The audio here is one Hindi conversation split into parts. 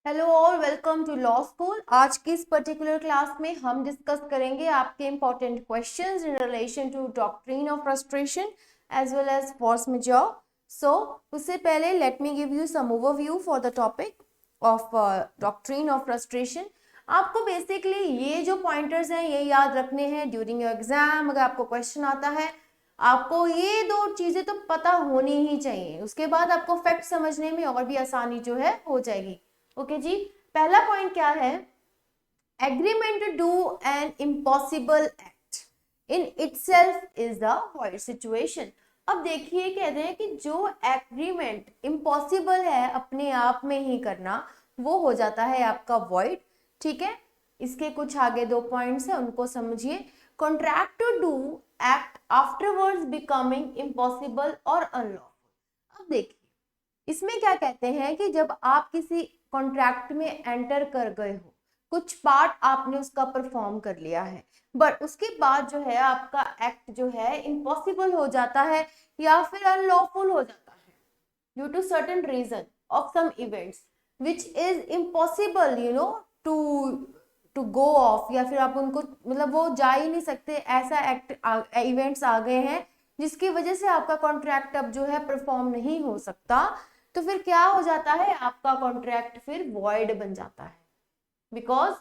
हेलो और वेलकम टू लॉ स्कूल। आज की इस पर्टिकुलर क्लास में हम डिस्कस करेंगे आपके important questions in relation to doctrine of frustration as well as force majeure. So उससे पहले let me give you some overview for the topic of doctrine of frustration. आपको बेसिकली ये जो पॉइंटर्स हैं ये याद रखने हैं ड्यूरिंग योर एग्जाम। अगर आपको क्वेश्चन आता है आपको ये दो चीजें तो पता होनी ही चाहिए, उसके बाद आपको फैक्ट समझने में और भी आसानी जो है हो जाएगी। ओके जी, पहला पॉइंट क्या है? Agreement to do an impossible act in itself is a void situation. अब देखिए कहते हैं कि जो एग्रीमेंट इम्पॉसिबल है अपने आप में ही करना वो हो जाता है आपका वॉइड। ठीक है, इसके कुछ आगे दो पॉइंट्स है उनको समझिए। Contract to do act afterwards becoming impossible और अनलॉफुल। अब देखिए इसमें क्या कहते हैं कि जब आप किसी कॉन्ट्रैक्ट में एंटर कर गए हो, कुछ पार्ट आपने उसका परफॉर्म कर लिया है, बट उसके बाद जो है आपका एक्ट जो है इम्पॉसिबल हो जाता है या फिर अनलॉफुल हो जाता है due to certain reason of some events which is impossible to to go off, या फिर आप उनको मतलब वो जा ही नहीं सकते, ऐसा एक्ट इवेंट्स आ गए हैं जिसकी वजह से आपका कॉन्ट्रैक्ट अब जो है परफॉर्म नहीं हो सकता। तो फिर क्या हो जाता है, आपका कॉन्ट्रैक्ट फिर वॉइड बन जाता है because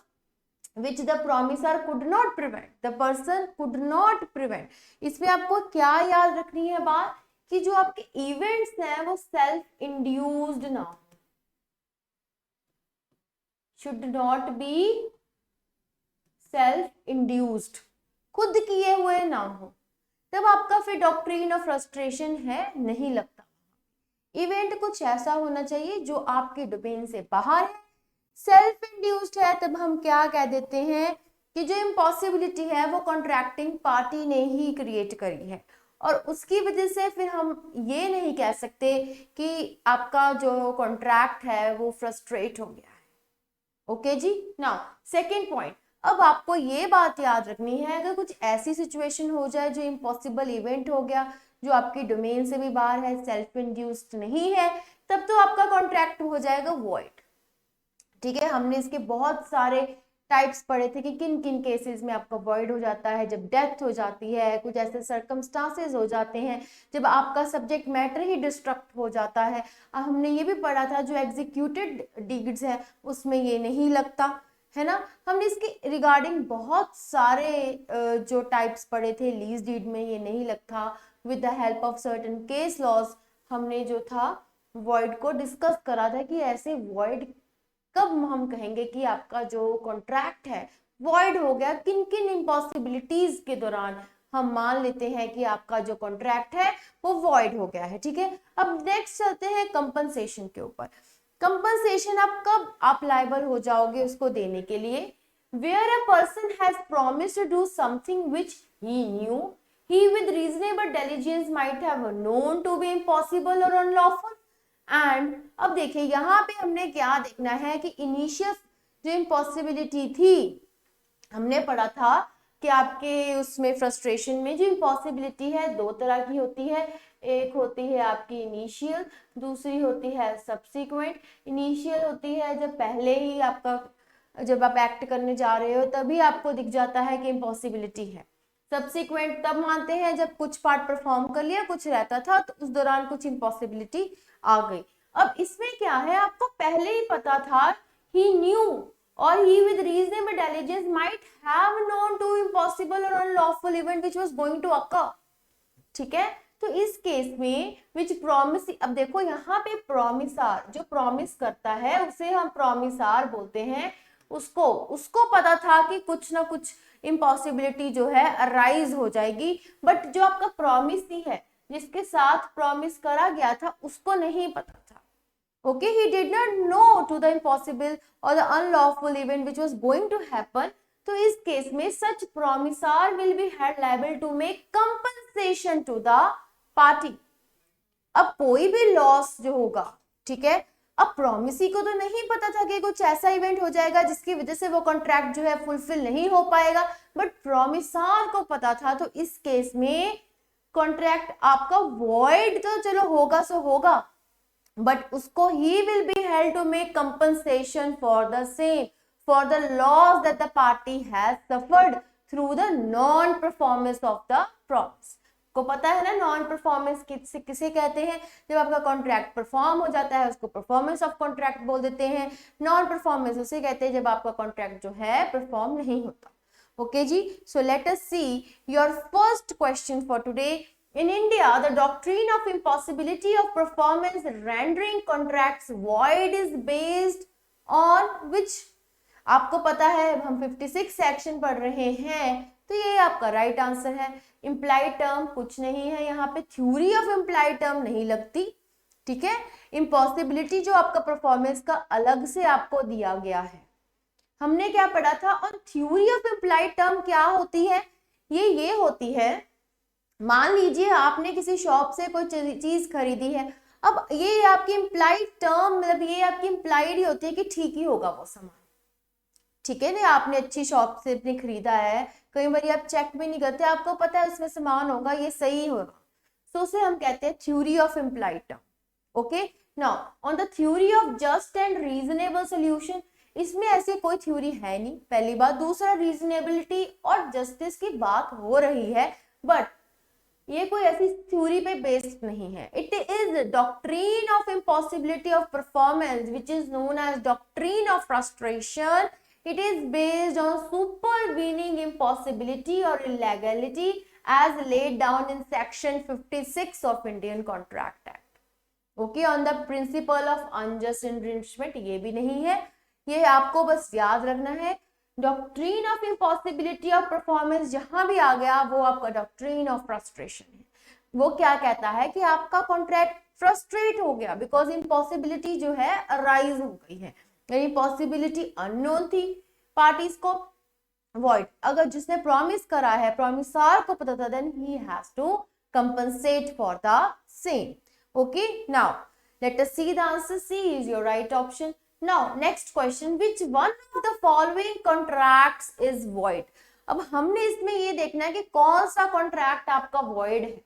which the promisor could not prevent, the person could not prevent. इसमें आपको क्या याद रखनी है बात कि जो आपके इवेंट्स हैं वो सेल्फ इंड्यूस्ड ना हो, should not be self induced, खुद किए हुए ना हो, तब आपका फिर डॉक्ट्रिन ऑफ फ्रस्ट्रेशन है नहीं लगता। इवेंट कुछ ऐसा होना चाहिए जो आपके डोमेन से बाहर है, सेल्फ इंड्यूस्ड है, तब हम क्या कह देते हैं कि जो इम्पॉसिबिलिटी है वो कॉन्ट्रैक्टिंग पार्टी ने ही क्रिएट करी है, और उसकी वजह से फिर हम ये नहीं कह सकते कि आपका जो कॉन्ट्रैक्ट है वो फ्रस्ट्रेट हो गया है। ओके जी, नाउ सेकेंड पॉइंट। अब आपको ये बात याद रखनी है अगर कुछ ऐसी सिचुएशन हो जाए जो इम्पॉसिबल इवेंट हो गया, जो आपकी डोमेन से भी बाहर है, सेल्फ इंड्यूस्ड नहीं है, तब तो आपका कॉन्ट्रैक्ट हो जाएगा वॉइड। ठीक है, हमने इसके बहुत सारे टाइप्स पढ़े थे कि किन किन केसेस में आपका वॉइड हो जाता है। जब डेथ हो जाती है, कुछ ऐसे सर्कमस्टांसेस हो जाते हैं जब आपका सब्जेक्ट मैटर ही डिस्ट्रक्ट हो जाता है। हमने ये भी पढ़ा था जो एग्जीक्यूटेड डीड्स है उसमें ये नहीं लगता है ना। हमने इसके रिगार्डिंग बहुत सारे जो टाइप्स पढ़े थे, लीज डीड में ये नहीं लगता। With the help of certain case laws हमने जो था वॉइड को डिस्कस करा था कि ऐसे वॉइड कब हम कहेंगे कि आपका जो कॉन्ट्रैक्ट है वॉइड हो गया, किन किन इम्पॉसिबिलिटीज के दौरान हम मान लेते हैं कि आपका जो कॉन्ट्रैक्ट है वो वॉइड हो गया है। ठीक है, अब नेक्स्ट चलते हैं कंपनसेशन के ऊपर। कंपनसेशन आप कब आप लायबल हो जाओगे उसको देने के लिए? Where a person has promised to do something which he knew he with reasonable diligence might have known to be impossible or unlawful। And अब देखिए यहाँ पे हमने क्या देखना है कि इनिशियल जो इम्पॉसिबिलिटी थी, हमने पढ़ा था कि आपके उसमें फ्रस्ट्रेशन में जो इम्पॉसिबिलिटी है दो तरह की होती है। एक होती है आपकी इनिशियल, दूसरी होती है सब्सिक्वेंट। इनिशियल होती है जब पहले ही आपका, जब आप एक्ट करने जा रहे हो तभी आपको दिख जाता है कि इम्पॉसिबिलिटी है। सब्सिक्वेंट तब मानते हैं जब कुछ पार्ट परफॉर्म कर लिया, कुछ रहता था तो उस दौरान कुछ इम्पॉसिबिलिटी आ गई। अब इसमें क्या है, आपको पहले ही पता था, ही new or he with reasonable diligence might have known to impossible or unlawful event which was going to occur। ठीक है, तो इस केस में which promise, अब देखो यहाँ पे प्रोमिसार जो प्रॉमिस करता है उसे हम प्रोमिसार बोलते हैं। उसको उसको पता था कि कुछ ना कुछ इम्पॉसिबिलिटी जो है अराइज हो जाएगी, बट जो आपका प्रॉमिस ही है जिसके साथ प्रॉमिस करा गया था उसको नहीं पता था। Okay, he did not know to the impossible or the unlawful event which was going to happen। तो इस केस में such promisor will be held liable to make compensation to the party। अब कोई भी लॉस जो होगा, ठीक है, अब प्रॉमिसी को तो नहीं पता था कि कुछ ऐसा इवेंट हो जाएगा जिसकी वजह से वो कॉन्ट्रैक्ट जो है फुलफिल नहीं हो पाएगा, बट प्रॉमिसर को पता था। तो इस केस में कॉन्ट्रैक्ट आपका वॉइड तो चलो होगा सो होगा, but उसको he will be held to make compensation for the same, for the loss that the party has suffered through the non performance of the promise. को पता है ना नॉन परफॉर्मेंस किसे कहते हैं? जब आपका कॉन्ट्रैक्ट परफॉर्म हो जाता है उसको परफॉर्मेंस ऑफ कॉन्ट्रैक्ट बोल देते हैं, नॉन परफॉर्मेंस उसे कहते हैं जब आपका कॉन्ट्रैक्ट जो है परफॉर्म नहीं होता. ओके जी, so let us see your first question for today. In India, the doctrine of impossibility of performance rendering contracts void is based on which? आपको पता है हम 56 सेक्शन पढ़ रहे हैं, तो ये आपका राइट आंसर है. इम्प्लाइड टर्म कुछ नहीं है, यहाँ पे थ्योरी ऑफ इम्प्लाइड टर्म नहीं लगती. ठीक है, इम्पॉसिबिलिटी जो आपका परफॉर्मेंस का अलग से आपको दिया गया है. हमने क्या पढ़ा था? और थ्योरी ऑफ इम्प्लाइड टर्म क्या होती है? ये होती है, मान लीजिए आपने किसी शॉप से कोई चीज खरीदी है, अब ये आपकी इम्प्लाइड टर्म, मतलब ये आपकी इम्प्लाइड ही होती है कि ठीक ही होगा वो सामान. ठीक है ना, आपने अच्छी शॉप से अपने खरीदा है, कई बार आप चेक भी नहीं करते, आपको पता है उसमें सामान होगा, ये सही होगा, तो उसे हम कहते हैं theory of implied term. Okay, now on the theory of just and reasonable solution, इसमें ऐसी कोई थ्योरी है नहीं, पहली बात. दूसरा, रीजनेबिलिटी और जस्टिस की बात हो रही है, बट ये कोई ऐसी थ्योरी पे बेस्ड नहीं है. It is doctrine of impossibility of performance which is known as doctrine of frustration. It is based on supervening impossibility or illegality as laid down in section 56 of Indian Contract Act. Okay, on the principle of unjust enrichment, ये भी नहीं है, ये आपको बस याद रखना है. Doctrine of impossibility of performance जहां भी आ गया वो आपका डॉक्ट्रीन ऑफ फ्रस्ट्रेशन है. वो क्या कहता है कि आपका कॉन्ट्रैक्ट फ्रस्ट्रेट हो गया बिकॉज इम्पॉसिबिलिटी जो है अराइज हो गई है, यानी पॉसिबिलिटी अननोन थी पार्टीज को. वॉइड, अगर जिसने प्रॉमिस करा है प्रॉमिसर को पता था, then he has to compensate for the same. Okay, now let us see the answer. C is your right option. Now next question, which one of the following contracts is void? अब हमने इसमें ये देखना है कि कौन सा कॉन्ट्रैक्ट आपका वॉइड है.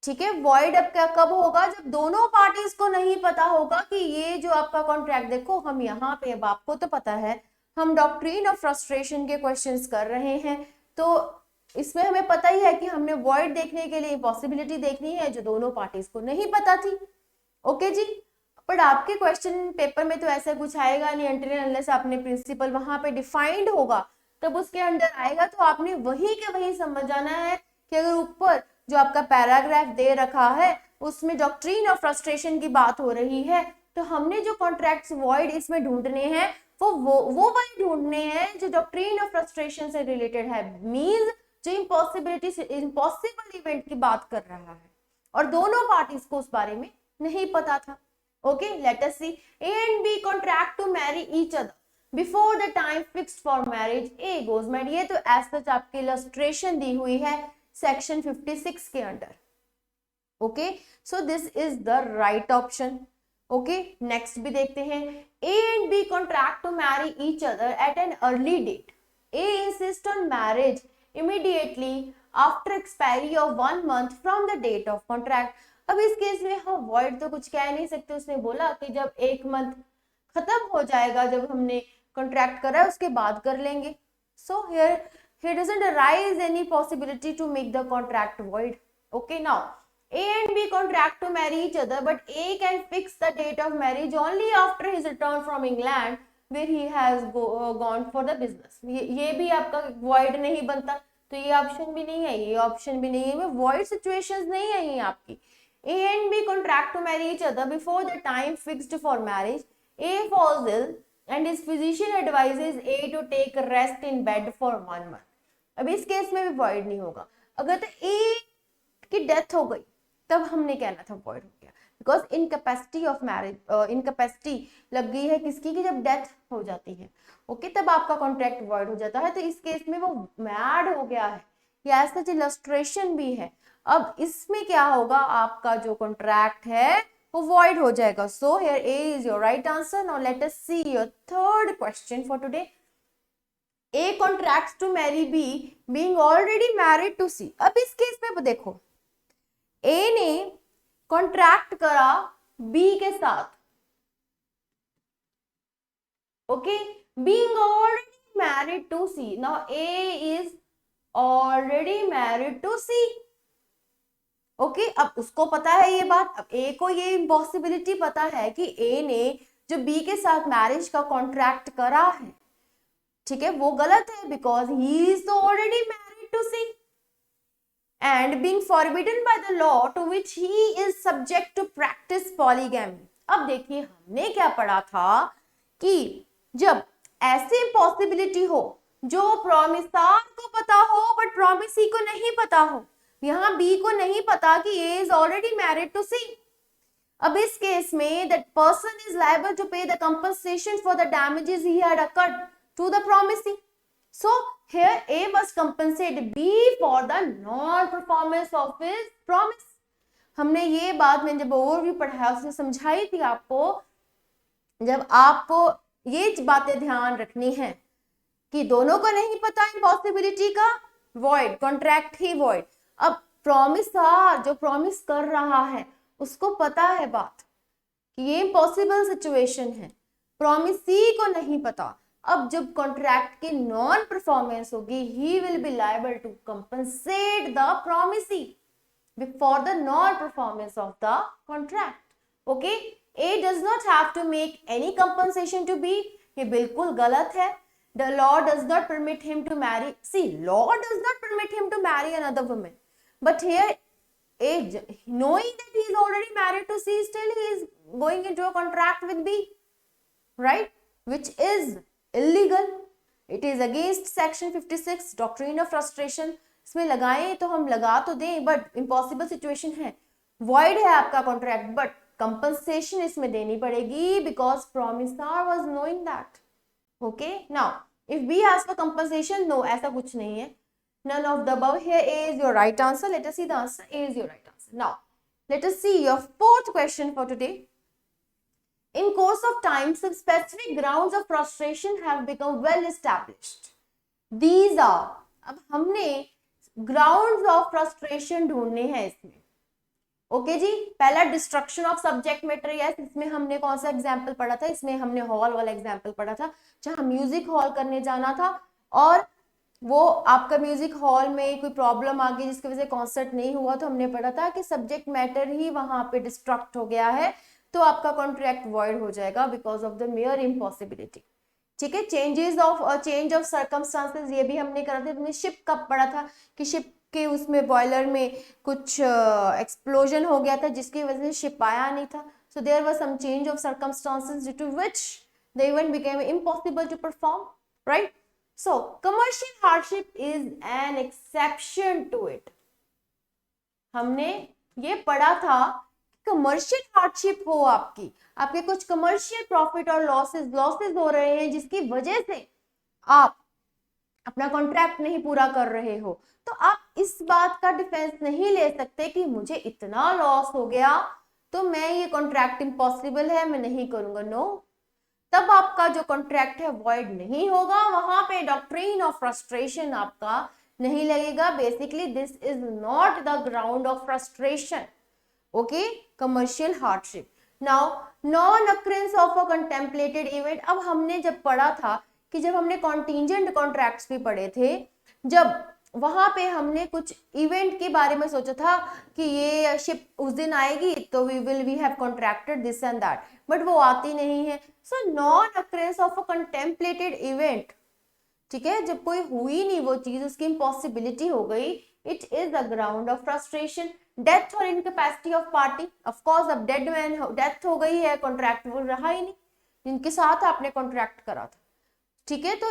ठीक है, वॉइड अब क्या कब होगा? जब दोनों पार्टीज को नहीं पता होगा कि ये जो आपका कॉन्ट्रैक्ट, देखो हम यहाँ पे, अब आपको तो पता है हम डॉक्ट्रीन ऑफ फ्रस्ट्रेशन के क्वेश्चंस कर रहे हैं, तो इसमें हमें पता ही है कि हमने वॉइड देखने के लिए पॉसिबिलिटी देखनी है जो दोनों पार्टीज को नहीं पता थी. ओके जी, बट आपके क्वेश्चन पेपर में तो ऐसा कुछ आएगा नहीं अनटिल अनलेस आपने प्रिंसिपल वहां पे डिफाइंड होगा, तब उसके अंडर आएगा. तो आपने वही के वही समझ जाना है कि अगर ऊपर जो आपका पैराग्राफ दे रखा है उसमें डॉक्ट्रीन ऑफ फ्रस्ट्रेशन की बात हो रही है, तो हमने जो कॉन्ट्रैक्ट्स वॉइड इसमें ढूंढने हैं वो वही ढूंढने हैं जो डॉक्ट्रीन ऑफ फ्रस्ट्रेशन से रिलेटेड है. मींस जो इम्पॉसिबिलिटी से, इम्पॉसिबल इवेंट की बात कर रहा है और दोनों पार्टीज को उस बारे में नहीं पता था. Okay, let us see. A and B contract to marry each other before the time fixed for marriage. A goes married, ये तो एज सच आपकी इलस्ट्रेशन दी हुई है सेक्शन 56 के under. Okay, so this is the right option. Okay, next भी देखते हैं. A and B contract to marry each other at an early date. A insist on marriage immediately after expiry of 1 month from the date of contract. अब इस केस में हम void तो कुछ कह नहीं सकते. उसने बोला कि जब 1 मंथ खत्म हो जाएगा, जब हमने कॉन्ट्रैक्ट करा उसके बाद कर लेंगे. So here doesn't arise any possibility to make the contract void. Okay, now A and B contract to marry each other, but A can fix the date of marriage only after his return from England where he has gone for the business. ये भी आपका void नहीं बनता, तो ये ऑप्शन भी नहीं है, ये ऑप्शन भी नहीं है, में void situations नहीं है ये आपकी. A and B contract to marry each other before the time fixed for marriage. A falls ill and his physician advises A to take rest in bed for 1 month. अब इस केस में भी void नहीं होगा. अगर तो A की डेथ हो गई तब हमने कहना था void हो गया, because incapacity of marriage, incapacity लग गई है किसकी कि जब डेथ हो जाती है. ओके, तब आपका कॉन्ट्रैक्ट वॉइड हो जाता है. तो इस केस में वो मैड हो गया है, या ऐसा इलस्ट्रेशन भी है. अब इसमें क्या होगा, आपका जो कॉन्ट्रैक्ट है वो वॉइड हो जाएगा. So here A is your right answer. Now let us see your third question for today. A contracts to marry B being already married to C. अब इस केस में देखो, ए ने कॉन्ट्रैक्ट करा बी के साथ, okay, being already married to C, now A is already married to C, okay, अब उसको पता है ये बात, अब ए को ये इम्पॉसिबिलिटी पता है कि ए ने जो बी के साथ मैरिज का कॉन्ट्रैक्ट करा है, ठीक है, वो गलत है, because he is already married to C and being forbidden by the law to which he is subject to practice polygamy। अब देखिए हमने क्या पढ़ा था कि जब ऐसी पॉसिबिलिटी हो जो प्रोमिसार को पता हो बट प्रोमिसी को नहीं पता हो, यहाँ बी को नहीं पता कि A is already married to C, अब इस केस में that person is liable to pay the compensation for the damages he had occurred to the promisee. So here A must compensate B for the non-performance of his promise। हमने ये बात में जब ओवरव्यू पढ़ाया उसने समझाई थी आपको, जब आपको ये बातें ध्यान रखनी है कि दोनों को नहीं पता इम्पॉसिबिलिटी का, वॉइड, कॉन्ट्रैक्ट ही वॉइड। अब प्रॉमिसर जो प्रॉमिस कर रहा है उसको पता है बात कि ये इम्पॉसिबल सिचुएशन है, प्रॉमिसी को नहीं पता। अब जब कॉन्ट्रैक्ट की नॉन परफॉर्मेंस होगी, he will be liable to compensate the promisee for the non performance of the contract, okay. A does not have to make any compensation to B, ये बिल्कुल गलत है। The law does not permit him to marry, C law does not permit him to marry another woman, but here A, knowing that he is already married to C, still he is going into a contract with B, right, which is illegal। It is against section 56 doctrine of frustration। इसमें लगाएं तो हम लगा तो दें बट इम्पॉसिबल सिचुएशन है, void है आपका कॉन्ट्रैक्ट, बट कंपनसेशन इसमें देनी पड़ेगी because promisor was knowing that, okay। Now if B asks for compensation, no, ऐसा कुछ नहीं है, none of the above। Here A is your right answer, let us see the answer, A is your right answer। Now let us see your fourth question for today। In course of time, some specific grounds of frustration have become well established। These are, अब हमने grounds of frustration ढूंढने हैं इसमें, ओके जी। पहला destruction of subject matter, yes, इसमें हमने कौन सा एग्जाम्पल पढ़ा था, इसमें हमने हॉल वाला एग्जाम्पल पढ़ा था, जहां म्यूजिक हॉल करने जाना था और वो आपका म्यूजिक हॉल में कोई प्रॉब्लम आ गई जिसकी वजह से कॉन्सर्ट नहीं हुआ, तो हमने पढ़ा था कि सब्जेक्ट मैटर ही वहां पे डिस्ट्रक्ट हो गया है, तो आपका कॉन्ट्रैक्ट वॉइड हो जाएगा because of the mayor impossibility, ठीक है। चेंज ऑफ सर्कमस्टांसेस, ये भी हमने करा था। हमने शिप कब पढ़ा था कि शिप के उसमें बॉयलर में कुछ एक्सप्लोजन हो गया था जिसकी वजह से शिप आया नहीं था, so there was some change of circumstances due to which the event became impossible to perform, right. So commercial hardship is an exception to it। हमने ये पढ़ा था कमर्शियल हार्डशिप हो, आपके कुछ कमर्शियल प्रॉफिट और लॉसेस हो रहे हैं जिसकी वजह से आप अपना कॉन्ट्रैक्ट नहीं पूरा कर रहे हो, तो आप इस बात का डिफेंस नहीं ले सकते कि मुझे इतना लॉस हो गया तो मैं ये कॉन्ट्रैक्ट इम्पॉसिबल है, मैं नहीं करूंगा, नो। तब आपका जो कॉन्ट्रैक्ट है वॉइड नहीं होगा, वहां पे डॉक्ट्रिन ऑफ फ्रस्ट्रेशन आपका नहीं लगेगा। Basically this is not the ground of frustration, okay, commercial hardship. Now non occurrence of a contemplated event, अब हमने जब पढ़ा था कि जब हमने कॉन्टिंजेंट कॉन्ट्रैक्ट्स भी पढ़े थे, जब वहां पे हमने कुछ इवेंट के बारे में सोचा था कि ये शिप उस दिन आएगी तो we have contracted this and that, but वो आती नहीं है। So non occurrence of a contemplated event, ठीक है, जब कोई हुई नहीं वो चीज, उसकी इम्पॉसिबिलिटी हो गई, it is the ground of frustration. Death और incapacity of party, of course अब डेड मैन डेथ हो गई है, कॉन्ट्रैक्ट वो रहा ही नहीं जिनके साथ आपने कॉन्ट्रैक्ट करा था, ठीक है। तो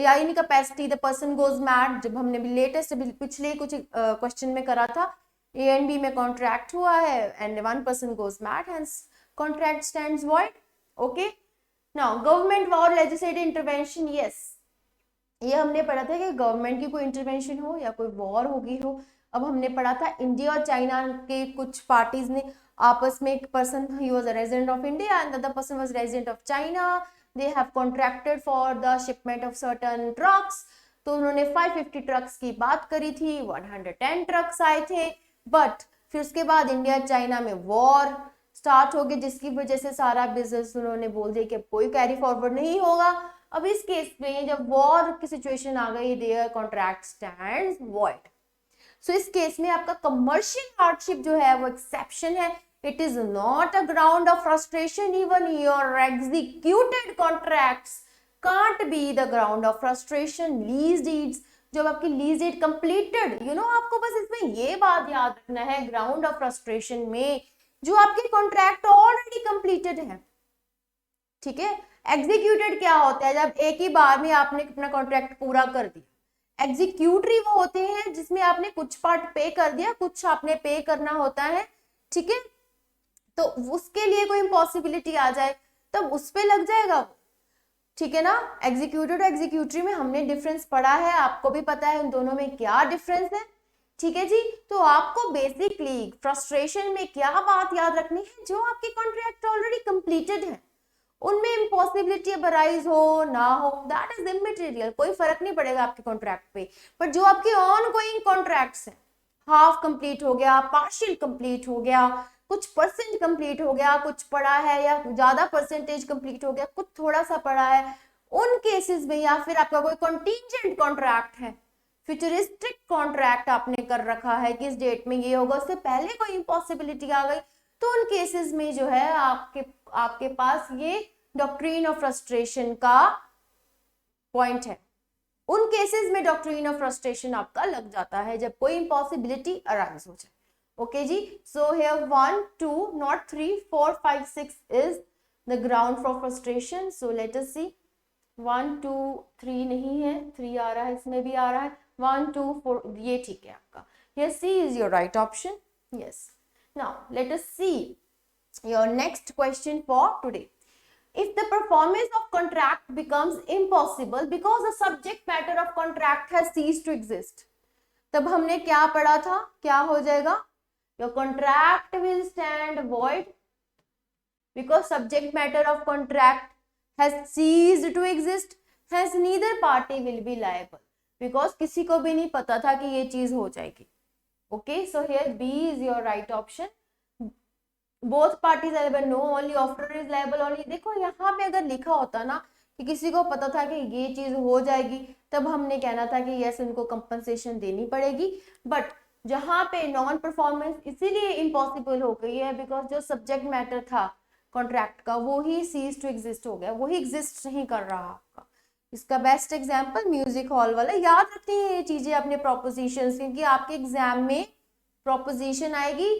या incapacity, the person goes mad, जब हमने भी लेटेस्ट पिछले कुछ क्वेश्चन में करा था, ए एंड बी में कॉन्ट्रैक्ट हुआ है and one person goes mad, hence contract stands void, okay. Now government war legislative intervention, yes, ये हमने पढ़ा था कि गवर्नमेंट की कोई इंटरवेंशन हो या कोई वॉर होगी हो। अब हमने पढ़ा था इंडिया और चाइना के कुछ पार्टीज ने आपस में, एक person he was a resident of India and the other person was resident of China, they have contracted for the shipment of certain trucks, तो उन्होंने 550 ट्रक्स की बात करी थी, 110 ट्रक्स आए थे, बट फिर उसके बाद इंडिया चाइना में वॉर स्टार्ट हो गई, जिसकी वजह से सारा बिजनेस उन्होंने बोल दिया कि कोई कैरी फॉरवर्ड नहीं होगा। अब इस केस में जब वॉर की सिचुएशन आ गई, देयर कॉन्ट्रैक्ट स्टैंड्स वॉइड। सो इस केस में आपका कमर्शियल हार्डशिप जो है वो एक्सेप्शन है। It is not a ground of frustration, even your executed contracts can't be the ground of frustration. Lease deeds, जब आपकी लीज डीड कंप्लीटेड, आपको बस इसमें ये बात याद रखना है, ग्राउंड ऑफ फ्रस्ट्रेशन में जो आपके कॉन्ट्रैक्ट ऑलरेडी कंप्लीटेड है, ठीक है। एग्जीक्यूटेड क्या होता है, जब एक ही बार में आपने अपना कॉन्ट्रैक्ट पूरा कर दिया। एग्जीक्यूटरी वो होते हैं जिसमें आपने कुछ पार्ट पे कर दिया, कुछ आपने पे करना होता है, ठीक है। तो उसके लिए कोई इम्पॉसिबिलिटी आ जाए तब उस पे लग जाएगा वो, ठीक है ना। एग्जीक्यूटेड और एग्जीक्यूटरी में हमने डिफरेंस पढ़ा है, आपको भी पता है उन दोनों में क्या डिफरेंस है, ठीक है जी। तो आपको बेसिकली फ्रस्ट्रेशन में क्या बात याद रखनी है, जो आपके कॉन्ट्रैक्ट ऑलरेडी कंप्लीटेड है उनमें इम्पॉसिबिलिटी अराइज हो ना हो, दैट इज इमैटेरियल, कोई फर्क नहीं पड़ेगा आपके कॉन्ट्रैक्ट पे। पर जो आपके ऑन गोइंग कॉन्ट्रैक्ट्स हैं, हाफ कंप्लीट हो गया, पार्शियल कंप्लीट हो गया, कुछ परसेंट कंप्लीट हो गया, कुछ पड़ा है, या ज्यादा परसेंटेज कंप्लीट हो गया, कुछ थोड़ा सा पड़ा है, उन केसेस में, या फिर आपका कोई कंटीजेंट कॉन्ट्रैक्ट है, फ्यूचरिस्टिक कॉन्ट्रैक्ट आपने कर रखा है कि इस डेट में ये होगा, उससे पहले कोई इम्पॉसिबिलिटी आ गई, तो उन केसेस में जो है आपके पास ये डॉक्ट्रिन ऑफ फ्रस्ट्रेशन का पॉइंट है। उन केसेस में डॉक्ट्रिन ऑफ फ्रस्ट्रेशन आपका लग जाता है जब कोई इम्पॉसिबिलिटी अराइज हो जाए। ओके जी, so here 1 2 not 3 4 5 6 is the ground for frustration. So let us see, 1 2 3 नहीं है, 3 आ रहा है, इसमें भी आ रहा है, 1 2 4, ये ठीक है आपका। Yes, C is your right option. Yes. Now let us see your next question for today. If the performance of contract becomes impossible because the subject matter of contract has ceased to exist, तब हमने क्या पढ़ा था, क्या हो जाएगा? Your contract will stand void because subject matter of contract has ceased to exist, hence neither party will be liable, because किसी को भी नहीं पता था कि ये चीज हो जाएगी। Okay, so here B is your right option. Both parties are liable, no only offerer is liable only. देखो यहाँ पे अगर लिखा होता ना कि किसी को पता था कि ये चीज हो जाएगी, तब हमने कहना था कि यस उनको कंपनसेशन देनी पड़ेगी। बट जहाँ पे नॉन परफॉर्मेंस इसीलिए इम्पॉसिबल हो गई है बिकॉज जो सब्जेक्ट मैटर था कॉन्ट्रैक्ट का वो ही सीज टू एग्जिस्ट हो गया, वो ही एग्जिस्ट नहीं कर रहा आपका। इसका बेस्ट एग्जाम्पल म्यूजिक हॉल वाला। याद रखनी है ये चीजें अपने प्रोपोजिशंस, क्योंकि आपके एग्जाम में प्रोपोजिशन आएगी,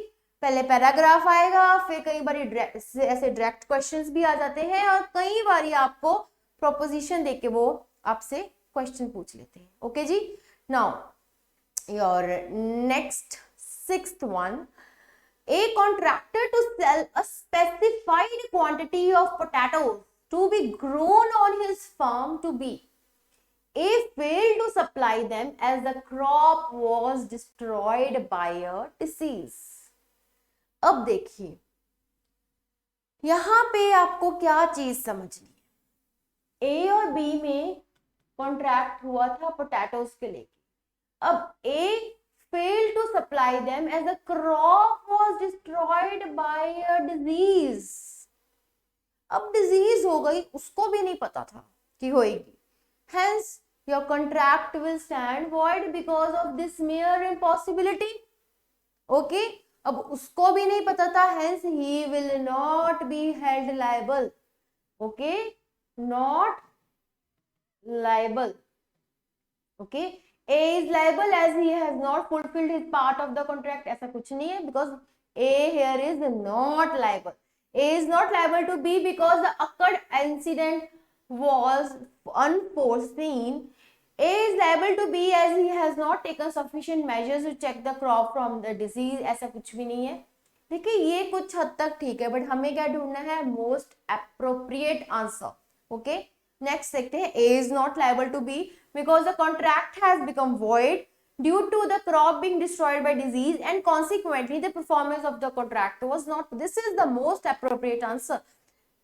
पहले पैराग्राफ आएगा, फिर कई बार ऐसे डायरेक्ट क्वेश्चंस भी आ जाते हैं, और कई बार आपको प्रोपोजिशन देके वो आपसे क्वेश्चन पूछ लेते हैं। ओके जी, now your next 6th one, a contractor to sell a specified quantity of potatoes to be grown on his farm to be A failed to supply them as the crop was destroyed by a disease. अब देखिए यहां पे आपको क्या चीज समझनी है। ए और बी में कॉन्ट्रैक्ट हुआ था पोटैटोज के लेके। अब ए failed to supply them as the crop was destroyed by a disease. अब डिजीज हो गई, उसको भी नहीं पता था कि होएगी, hence your contract will stand void because of this mere impossibility. Okay, अब उसको भी नहीं पता था, hence he will not be held liable. Okay, not liable. Okay, A is liable as he has not fulfilled his part of the contract. ऐसा कुछ नहीं है, because A here is not liable. A is not liable to B because the occurred incident was unforeseen. A is liable to B as he has not taken sufficient measures to check the crop from the disease. ऐसा कुछ भी नहीं है। देखिए ये कुछ हद तक ठीक है, बट हमें क्या ढूंढना है, most appropriate answer. Okay, next देखते हैं। A is not liable to B because the contract has become void due to the crop being destroyed by disease and consequently the performance of the contract was not. This is the most appropriate answer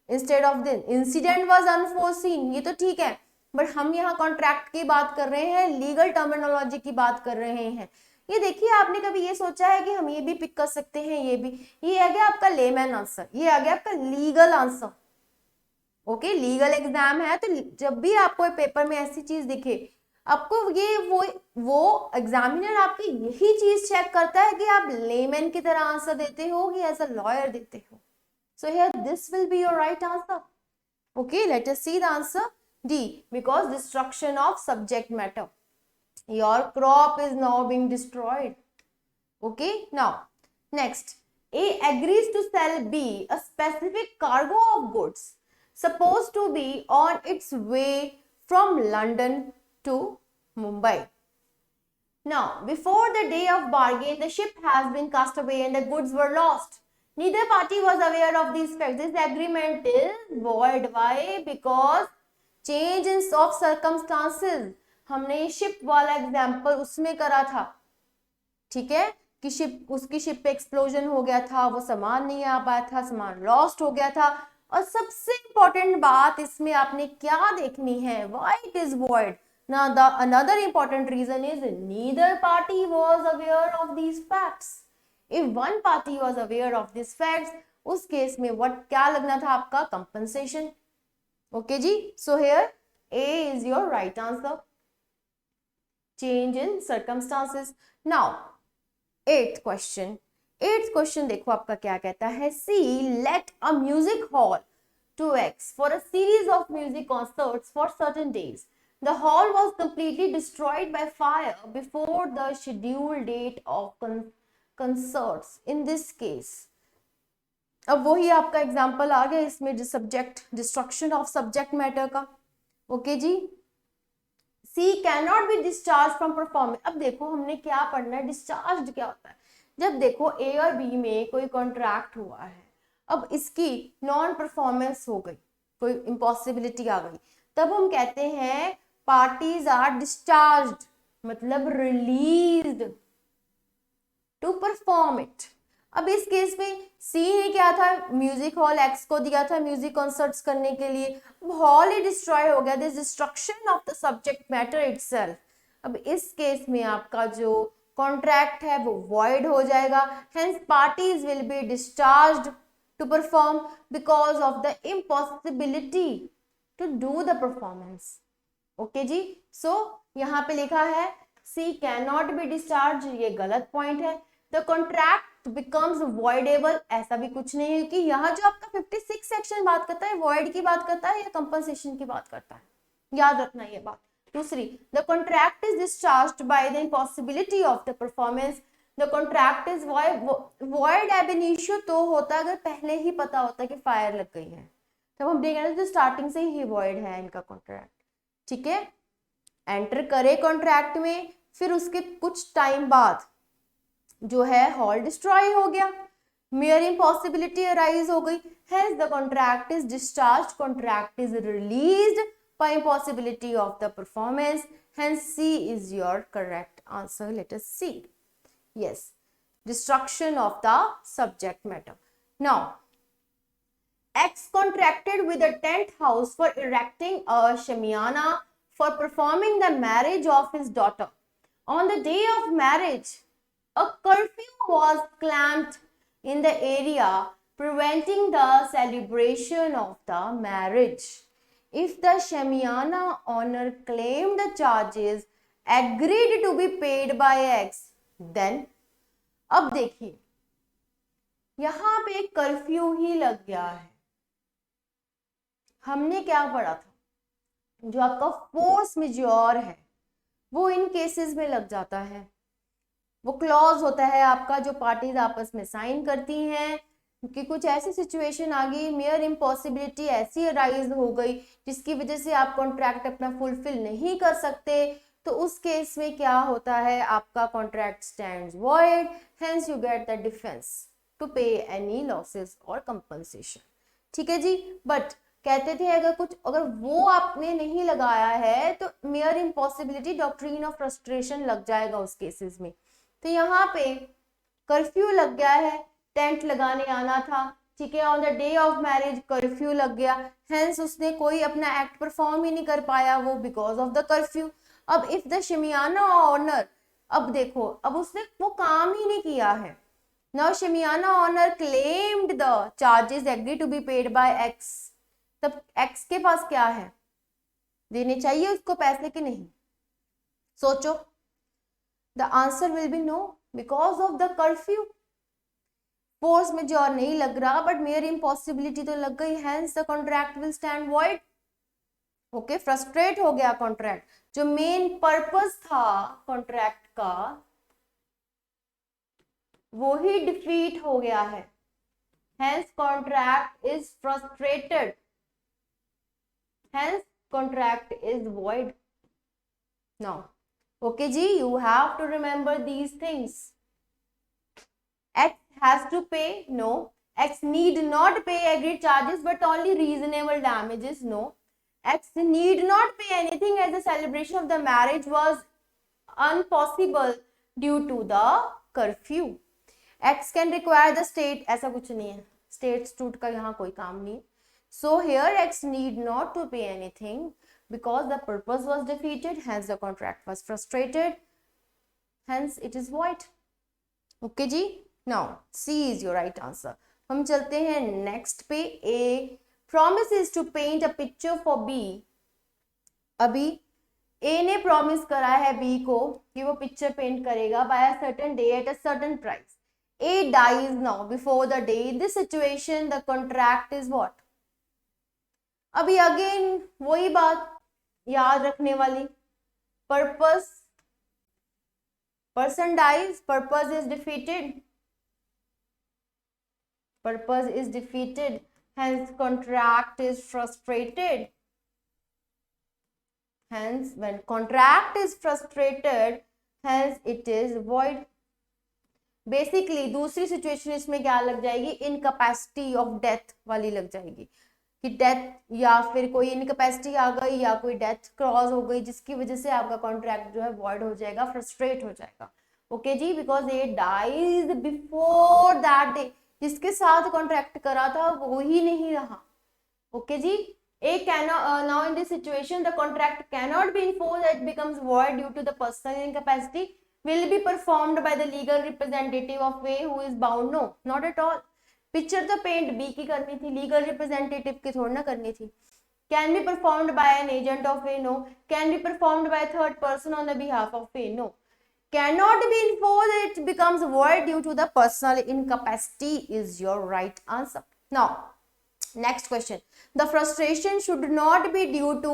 instead of the incident was unforeseen. ये तो ठीक है, बट हम यहाँ कॉन्ट्रैक्ट की बात कर रहे हैं, लीगल टर्मिनोलॉजी की बात कर रहे हैं। ये देखिए, आपने कभी ये सोचा है कि हम ये भी पिक कर सकते हैं, ये भी? ये आ गया आपका लेमैन आंसर, ये आ गया आपका legal answer. Okay, legal exam है तो जब भी आपको पेपर में ऐसी चीज दिखे, आपको ये वो एग्जामिनर आपकी यही चीज चेक करता है कि आप लेमैन की तरह आंसर देते हो कि एज अ लॉयर देते हो। So here this will be your right answer. Okay, let us see the answer D, because destruction of subject matter. Your crop is now being destroyed. Okay, now next, A agrees to sell B a specific cargo of goods supposed to be on its way from London to Mumbai. Now, before the day of bargain, the ship has been cast away and the goods were lost. Neither party was aware of these facts. This agreement is void. Why? Because change in of circumstances. हमने शिप वाला एग्जाम्पल उसमें करा था, ठीक है, कि उसकी शिप पे एक्सप्लोजन हो गया था, वो सामान नहीं आ पाया था, सामान लॉस्ट हो गया था। और सबसे इंपॉर्टेंट बात इसमें आपने क्या देखनी है, why it is void. Now the another important reason is neither party was aware of these facts. If one party was aware of these facts, उस केस में what क्या लगना था आपका, compensation. Okay ji, so here A is your right answer. Change in circumstances. Now eighth question देखो आपका क्या कहता है, C let a music hall to X for a series of music concerts for certain days. The hall was completely destroyed by fire before the scheduled date of concerts. In this case, अब वही आपका एग्जाम्पल आ गया इसमें, subject destruction of subject matter का। ओके जी, C can not be discharge from performance. अब देखो हमने क्या पढ़ना है, डिस्चार्ज क्या होता है। जब देखो ए और बी में कोई कॉन्ट्रैक्ट हुआ है, अब इसकी नॉन परफॉर्मेंस हो गई, कोई इम्पॉसिबिलिटी आ गई, तब हम कहते हैं पार्टीज आर डिस्चार्ज्ड, मतलब रिलीज्ड टू परफॉर्म इट। अब इस केस में सी ने क्या था, म्यूजिक हॉल एक्स को दिया था म्यूजिक कॉन्सर्ट्स करने के लिए, अब हॉल ही डिस्ट्रॉय हो गया, this destruction of the subject matter itself. अब इस केस में आपका जो कॉन्ट्रैक्ट है वो वॉइड हो जाएगा, hence parties will be discharged to perform because of the impossibility to do the performance. Okay जी, सो यहाँ पे लिखा है C can not be discharge, ये गलत पॉइंट है। द कॉन्ट्रैक्ट बिकम्स वॉइडेबल, ऐसा भी कुछ नहीं है कि यहाँ जो आपका 56 सेक्शन बात करता है वॉइड की बात करता है या कंपनसेशन की बात करता है, याद रखना ये बात। दूसरी, the contract is discharged by the impossibility of the performance. The contract is void एब इनिशियो तो होता अगर पहले ही पता होता कि फायर लग गई है, तब हम देखेंगे तो स्टार्टिंग से ही वॉइड है इनका कॉन्ट्रैक्ट, ठीक है। एंटर करे कॉन्ट्रैक्ट में, फिर उसके कुछ टाइम बाद जो है हॉल डिस्ट्रॉय हो गया, मेयर इम्पॉसिबिलिटी अराइज हो गई, hence the contract is discharge, contract is released by impossibility of the performance, hence C is your correct answer. Let us see, yes, destruction of the subject matter. Now X contracted with a tent house for erecting a shamiana for performing the marriage of his daughter. On the day of marriage, a curfew was clamped in the area, preventing the celebration of the marriage. If the shamiana owner claimed the charges agreed to be paid by X, then अब देखिए यहाँ पे कर्फ्यू ही लग गया है। हमने क्या पढ़ा था, जो आपका फोर्स मेजॉर है वो इन केसेस में लग जाता है, वो क्लॉज होता है आपका जो पार्टीज आपस में साइन करती हैं कि कुछ ऐसी सिचुएशन आ गई, मेयर इम्पॉसिबिलिटी ऐसी अराइज हो गई जिसकी वजह से आप कॉन्ट्रैक्ट अपना फुलफिल नहीं कर सकते, तो उस केस में क्या होता है, आपका contract stands void, hence you get the defence to pay any losses और कंपनसेशन, ठीक है जी। बट कहते थे अगर वो आपने नहीं लगाया है तो mayor impossibility, doctrine of frustration लग जाएगा उस केसेस में। तो यहाँ पे कर्फ्यू लग गया है, टेंट लगाने आना था, ठीक है, on the day of marriage curfew लग गया, हेंस उसने कोई अपना एक्ट परफॉर्म ही नहीं कर पाया वो बिकॉज ऑफ द कर्फ्यू। अब इफ द शमियाना ऑनर अब देखो, अब उसने वो काम ही नहीं किया है। Now shamiana owner claimed the charges agree to be paid by X, तब एक्स के पास क्या है, देने चाहिए उसको पैसे कि नहीं? सोचो। The answer will be no, because of the curfew. Force majeure नहीं लग रहा बट मेयर इम्पॉसिबिलिटी तो लग गई, hence the contract will stand void. Okay, frustrate हो गया कॉन्ट्रैक्ट, जो मेन पर्पस था कॉन्ट्रैक्ट का वो ही डिफीट हो गया है, hence contract is frustrated, hence contract is void. Now okay ji, you have to remember these things. X has to pay, no. X need not pay agreed charges but only reasonable damages, no. X need not pay anything as the celebration of the marriage was impossible due to the curfew. X can require the state, ऐसा कुछ नहीं है, state स्तूट का यहाँ कोई काम नहीं है. So here X need not to pay anything because the purpose was defeated, hence the contract was frustrated, hence it is void. Okay ji, now C is your right answer. हम चलते हैं next पे. A promises to paint a picture for B. अभी A ने promise करा है B को कि वो picture paint करेगा by a certain day at a certain price. A dies now before the day. In this situation the contract is what? अभी अगेन वही बात याद रखने वाली, purpose, person dies, purpose is defeated, purpose is defeated, hence contract is frustrated, hence when contract is frustrated hence it is void. Basically दूसरी सिचुएशन इसमें क्या लग जाएगी, इनकैपेसिटी ऑफ डेथ वाली लग जाएगी कि डेथ या फिर कोई इनकैपेसिटी आ गई या कोई डेथ क्रॉस हो गई जिसकी वजह से आपका कॉन्ट्रैक्ट जो है वॉइड हो जाएगा, फ्रस्ट्रेट हो जाएगा. ओके जी, because A dies before that day, जिसके साथ कॉन्ट्रैक्ट करा था वो ही नहीं रहा. ओके जी, A cannot now in this situation the contract cannot be enforced, it becomes void due to the personal incapacity will be performed by the legal representative of A who is bound, no not at all. Picture तो पेंट बी की करनी थी, लीगल रिप्रेजेंटेटिव की थोड़ी ना करनी थी. Can be performed by an agent of A, no. Can be performed by third person on the behalf of A, no. Cannot be enforced, it becomes void due to the personal incapacity is your right answer. Now next question, the frustration should not be due to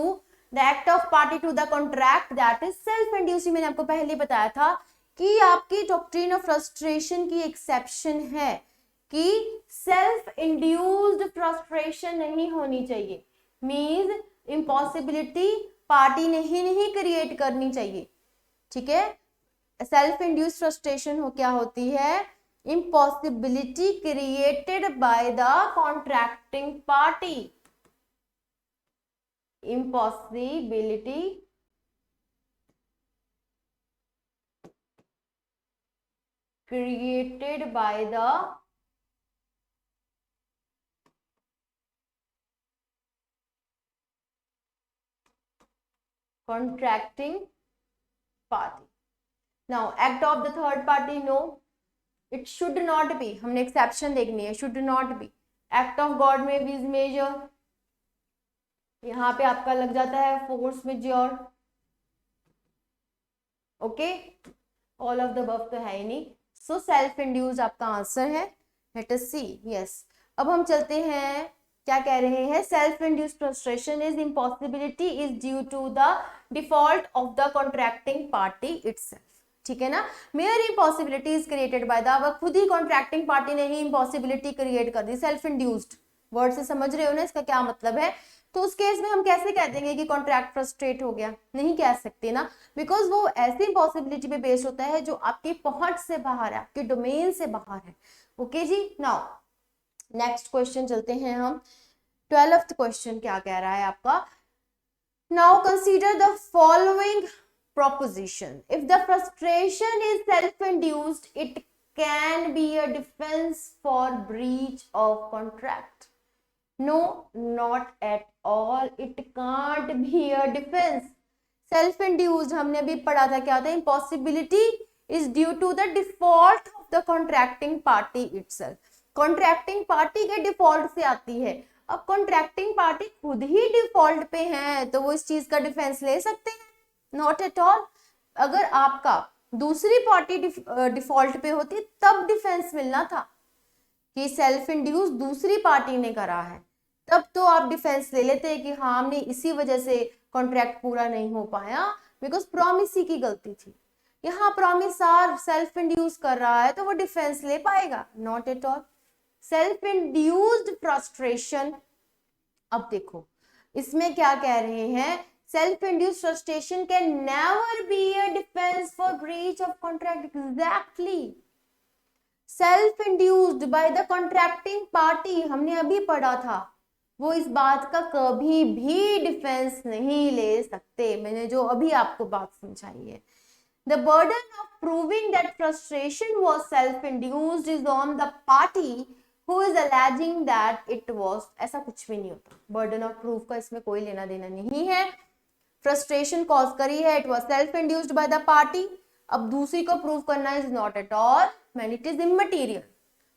the act of party to the contract, that is self induced. मैंने आपको पहले बताया था कि आपकी डॉक्ट्रिन ऑफ फ्रस्ट्रेशन की एक्सेप्शन है कि सेल्फ इंड्यूस्ड फ्रस्ट्रेशन नहीं होनी चाहिए, मींस इम्पॉसिबिलिटी पार्टी ने ही नहीं क्रिएट करनी चाहिए. ठीक है, सेल्फ इंड्यूस्ड फ्रस्ट्रेशन हो क्या होती है, impossibility created by the contracting party, impossibility created by the contracting party. Now act of the third party, no, it should not be, हमने एक्सेप्शन देखनी है, should not be. Act of God में भी मेजर, यहाँ पे आपका लग जाता है force majeure. Okay, all of the above तो है ही नहीं, सो सेल्फ इंड्यूस्ड आपका आंसर है. Let us see. यस, अब हम चलते हैं, क्या कह रहे हैं, self induced frustration is impossibility is due to the default of the contracting party itself. ठीक है ना, mere impossibility is created by the, अब खुद ही कॉन्ट्रैक्टिंग पार्टी ने ही इम्पॉसिबिलिटी क्रिएट कर दी. सेल्फ इंड्यूस्ड वर्ड से समझ रहे हो ना इसका क्या मतलब है. तो उस केस में हम कैसे कह देंगे कि कॉन्ट्रैक्ट फ्रस्ट्रेट हो गया, नहीं कह सकते ना, बिकॉज वो ऐसी इम्पॉसिबिलिटी पे बेस्ड होता है जो आपकी पहुंच से बाहर है, आपके डोमेन से बाहर है. ओके जी, नाउ नेक्स्ट क्वेश्चन चलते हैं हम. 12th क्वेश्चन क्या कह रहा है आपका, now consider the following proposition. If the frustration is self-induced, it can be a defense for breach of contract. No, not at all. It can't be a defense. Self-induced हमने अभी पढ़ा था क्या था, impossibility is due to the default of the contracting party itself. Contracting party के डिफॉल्ट से आती है। अब कॉन्ट्रैक्टिंग पार्टी खुद ही डिफॉल्ट पे है तो वो इस चीज का डिफेंस ले सकते हैं? Not at all. अगर आपका दूसरी पार्टी डिफॉल्ट पे होती तब डिफेंस मिलना था कि सेल्फ इंड्यूस दूसरी पार्टी ने करा है, तब तो आप डिफेंस ले लेते हैं कि हाँ हमने इसी वजह से कॉन्ट्रैक्ट पूरा नहीं हो पाया, बिकॉज प्रॉमिसी की गलती थी। यहाँ प्रॉमिसार सेल्फ इंड्यूस कर रहा है तो वो डिफेंस ले पाएगा? Not at all. Self induced frustration, अब देखो इसमें क्या कह रहे हैं, self induced frustration can never be a defence for breach of contract. Exactly, self induced by the contracting party, हमने अभी पढ़ा था, वो इस बात का कभी भी डिफेंस नहीं ले सकते। मैंने जो अभी आपको बात समझाई है। The burden of proving that frustration was self-induced is on the party who is alleging that it was, ऐसा कुछ भी नहीं होता। burden of proof का इसमें कोई लेना देना नहीं है। frustration cause करी है, it was self-induced by the party। अब दूसरी को प्रूव करना is not at all, and it is immaterial।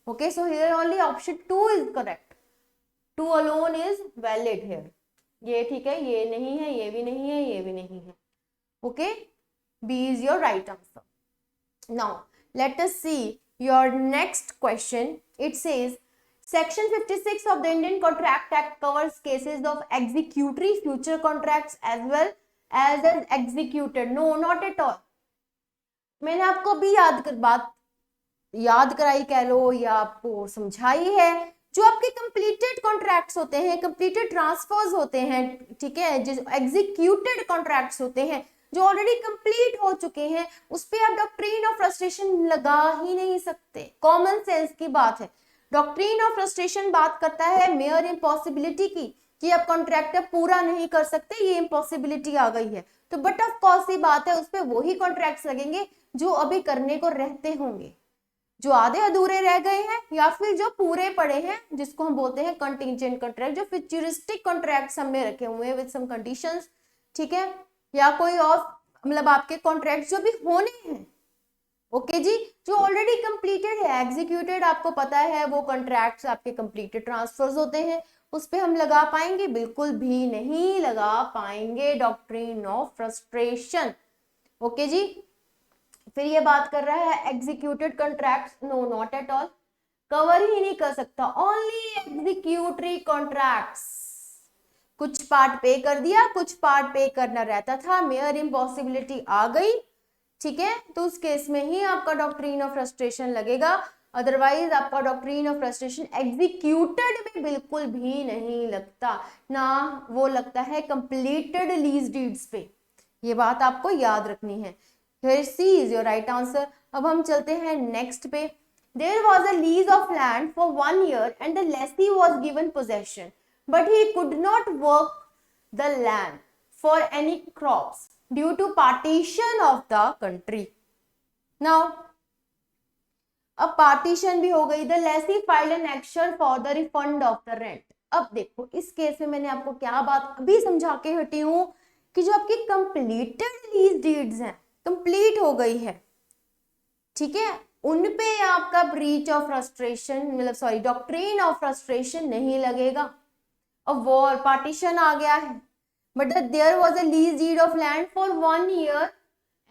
Okay, so here only option 2 is correct। 2 alone is valid here। ये ठीक है, ये नहीं है, ये भी नहीं है, ये भी नहीं है। Okay, B is your right answer। Now let us see your next question। It says section 56 of the Indian Contract Act covers cases of executory future contracts as well as executed। No, not at all। मैंने आपको भी बात याद कराई कह लो या आपको समझाई है। जो आपके कंप्लीटेड कॉन्ट्रैक्ट्स होते हैं, कंप्लीटेड ट्रांसफर्स होते हैं, ठीक है, जो एग्जीक्यूटेड कॉन्ट्रैक्ट्स होते हैं, जो ऑलरेडी कंप्लीट हो चुके हैं, उस पे आप डॉक्ट्रिन ऑफ फ्रस्ट्रेशन लगा ही नहीं सकते। कॉमन सेंस की बात है। डॉक्ट्रिन ऑफ फ्रस्ट्रेशन बात करता है मेयर इम्पॉसिबिलिटी की, कि आप कॉन्ट्रैक्ट पूरा नहीं कर सकते, ये इम्पॉसिबिलिटी आ गई है, तो बट ऑफ कोर्स सी बात है, उस पे वही कॉन्ट्रैक्ट्स लगेंगे जो अभी करने को रहते होंगे, जो आधे अधूरे रह गए हैं या फिर जो पूरे पड़े हैं, जिसको हम बोलते हैं कंटिंजेंट कॉन्ट्रैक्ट, जो फ्यूचरिस्टिक कॉन्ट्रैक्ट्स हमने रखे हुए हैं विद सम कंडीशंस, ठीक है, या कोई और मतलब आपके कॉन्ट्रैक्ट जो भी होने हैं। ओके जी, जो ऑलरेडी कंप्लीटेड है, एग्जीक्यूटेड, आपको पता है वो कॉन्ट्रैक्ट्स आपके कंप्लीटेड ट्रांसफर्स होते हैं, उस पे हम लगा पाएंगे? बिल्कुल भी नहीं लगा पाएंगे डॉक्ट्रिन ऑफ फ्रस्ट्रेशन। ओके जी, फिर ये बात कर रहा है executed contracts. No, not at all, cover ही नहीं कर सकता। ओनली एग्जीक्यूटरी कॉन्ट्रैक्ट्स, कुछ पार्ट पे कर दिया, कुछ पार्ट पे करना रहता था, मेयर इम्पॉसिबिलिटी आ गई, ठीक है, तो उस केस में ही आपका डॉक्ट्रिन ऑफ फ्रस्ट्रेशन लगेगा। अदरवाइज आपका डॉक्ट्रिन ऑफ फ्रस्ट्रेशन एग्जीक्यूटेड में बिल्कुल भी नहीं लगता, ना वो लगता है कंप्लीटेड लीज डीड्स पे। ये बात आपको याद रखनी है। Here C is your right answer। अब हम चलते हैं नेक्स्ट पे। There was a lease of land for 1 year and the lessee was given possession, but he could not work the land for any crops due to partition of the country। Now, अब पार्टीशन भी हो गई। The lessee filed an action for the refund of the rent। अब देखो इस केस में मैंने आपको क्या बात अभी समझा के हटी हूं कि जो आपकी कंप्लीटेड लीज डीड्स हैं, कंप्लीट हो गई है, ठीक है, उन पे आपका ब्रीच ऑफ फ्रस्ट्रेशन मतलब सॉरी डॉक्ट्रिन ऑफ फ्रस्ट्रेशन नहीं लगेगा। अब वॉर पार्टीशन आ गया है, but there was a lease deed of land for 1 year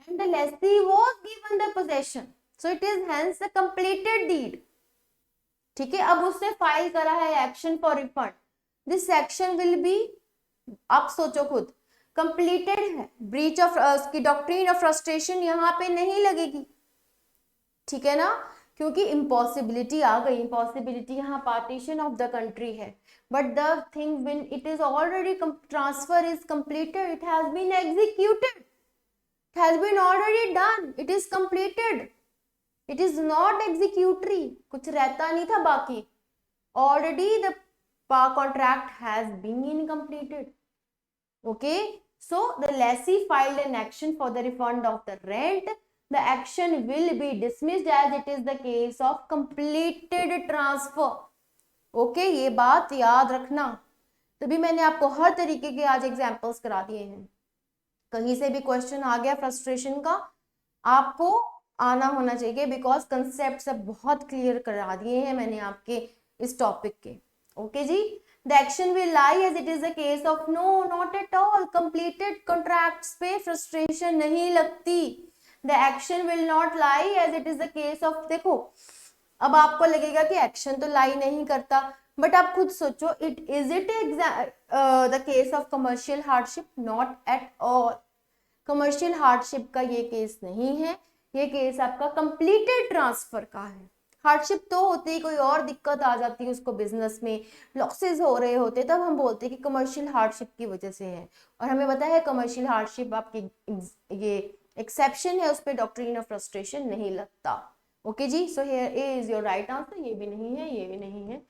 and the lessee was given the possession, so it is hence a completed deed, ठीक है। अब उसने फाइल करा है action for refund. This action will be, आप सोचो खुद, कंप्लीटेड है, ब्रीच ऑफ उसकी डॉक्ट्रिन ऑफ फ्रस्ट्रेशन यहाँ पे नहीं लगेगी, ठीक है ना, क्योंकि इम्पॉसिबिलिटी आ गई। इम्पॉसिबिलिटी यहाँ पार्टीशन ऑफ द कंट्री है, but the thing when it is already transfer is completed, it has been executed, it has been already done, it is completed, it is not executory, कुछ रहता नहीं था बाकी, already the contract has been completed। Okay, so the lessee filed an action for the refund of the rent। The action will be dismissed as it is the case of completed transfer। Okay, ये बात याद रखना। तभी मैंने आपको हर तरीके के आज एग्जाम्पल्स करा दिए हैं। कहीं से भी क्वेश्चन आ गया फ्रस्ट्रेशन का, आपको आना होना चाहिए, बिकॉज कंसेप्ट सब बहुत क्लियर करा दिए हैं मैंने आपके इस टॉपिक के। ओके जी, the action will lie as it is the case of, no not at all, completed contracts पे फ्रस्ट्रेशन नहीं लगती। The action will not lie as it is the case of, देखो अब आपको लगेगा कि एक्शन तो लाई नहीं करता, बट आप खुद सोचो, is it the case of commercial hardship? Not at all. Commercial hardship का ये केस नहीं है, ये केस आपका कंप्लीटेड ट्रांसफर का है। हार्डशिप तो होती है, कोई और दिक्कत आ जाती है उसको, बिजनेस में लॉसेस हो रहे होते, तब हम बोलते हैं कि कमर्शियल हार्डशिप की वजह से है। और हमें पता है कमर्शियल हार्डशिप आपकी ये एक्सेप्शन है, उस पर डॉक्ट्रिन ऑफ फ्रस्ट्रेशन नहीं लगता। ओके जी, so here A is your right answer. ये भी नहीं है, ये भी नहीं है।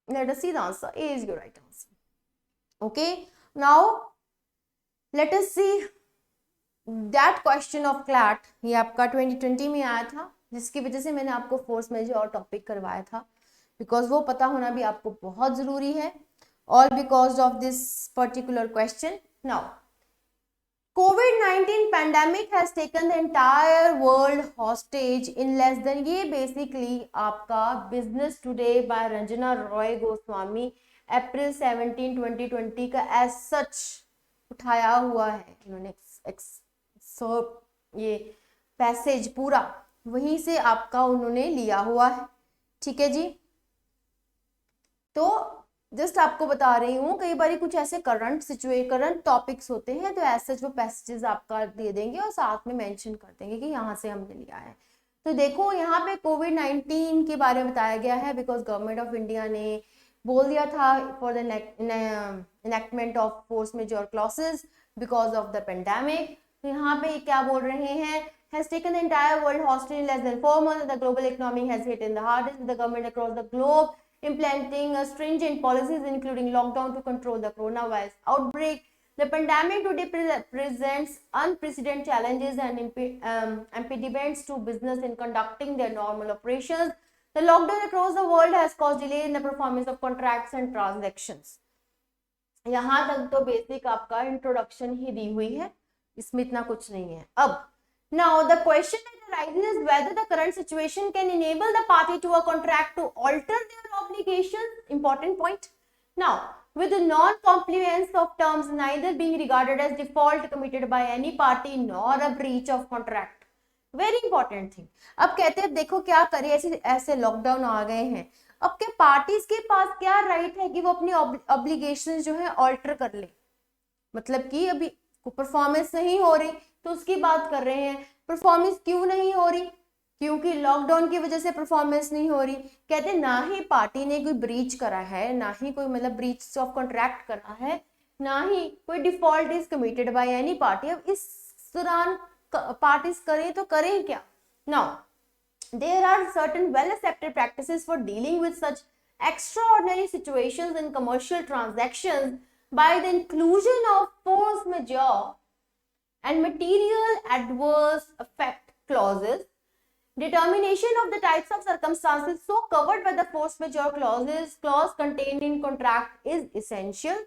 Let us see the answer, A is your right answer. Okay, now let us see that question of CLAT. ये आपका 2020 में आया था, जिसकी वजह से मैंने आपको फोर्स मेजर और टॉपिक करवाया था, बिकॉज वो पता होना भी आपको बहुत जरूरी है, all because of this particular question. Now COVID-19 pandemic has taken the entire world hostage in less than, ये basically आपका Business Today by Ranjana Roy Goswami April 17, 2020 का as such उठाया हुआ है इन्होंने, ये पैसेज पूरा वहीं से आपका उन्होंने लिया हुआ है। ठीक है जी, तो जस्ट आपको बता रही हूँ, कई बार कुछ ऐसे करंट टॉपिक्स होते हैं, तो ऐसे वो पैसेजेस आपका दे देंगे और साथ में मेंशन कर देंगे कि यहाँ से हमने लिया है। तो देखो यहाँ पे कोविड-19 के बारे में बताया गया है, बिकॉज गवर्नमेंट ऑफ इंडिया ने बोल दिया था for the enactment of force majeure clauses because of the pandemic. तो यहाँ पे क्या बोल रहे हैं, has taken the entire world hostage in less than 4 months. The global economy has hit in the hardest, with the government across the globe implementing stringent policies, including lockdown to control the coronavirus outbreak. The pandemic today presents unprecedented challenges and impediments to business in conducting their normal operations. The lockdown across the world has caused delay in the performance of contracts and transactions. यहाँ तक तो बेसिक आपका इंट्रोडक्शन ही दी हुई है, इसमें इतना कुछ नहीं है। अब now the question that arises is whether the current situation can enable the party to a contract to alter their obligations. Important point. Now, with the non-compliance of terms neither being regarded as default committed by any party nor a breach of contract. Very important thing. अब कहते हैं देखो क्या करें, ऐसे लॉकडाउन आ गए हैं, अब क्या पार्टीज के पास क्या राइट है कि वो अपनी ऑब्लिगेशन जो है ऑल्टर कर ले। मतलब कि अभी परफॉर्मेंस नहीं हो रही तो उसकी बात कर रहे हैं, परफॉर्मेंस क्यों नहीं हो रही, क्योंकि लॉकडाउन की वजह से परफॉर्मेंस नहीं हो रही। कहते ना ही पार्टी ने कोई ब्रीच करा है, ना ही कोई मतलब ब्रीच ऑफ कॉन्ट्रैक्ट करा है, ना ही कोई default is committed by any party. अब इस दौरान पार्टीज करें तो करें क्या। Now there are certain well accepted practices for dealing with such extraordinary situations in commercial transactions by the inclusion of force majeure and material adverse effect clauses. Determination of the types of circumstances so covered by the force majeure clause contained in contract is essential.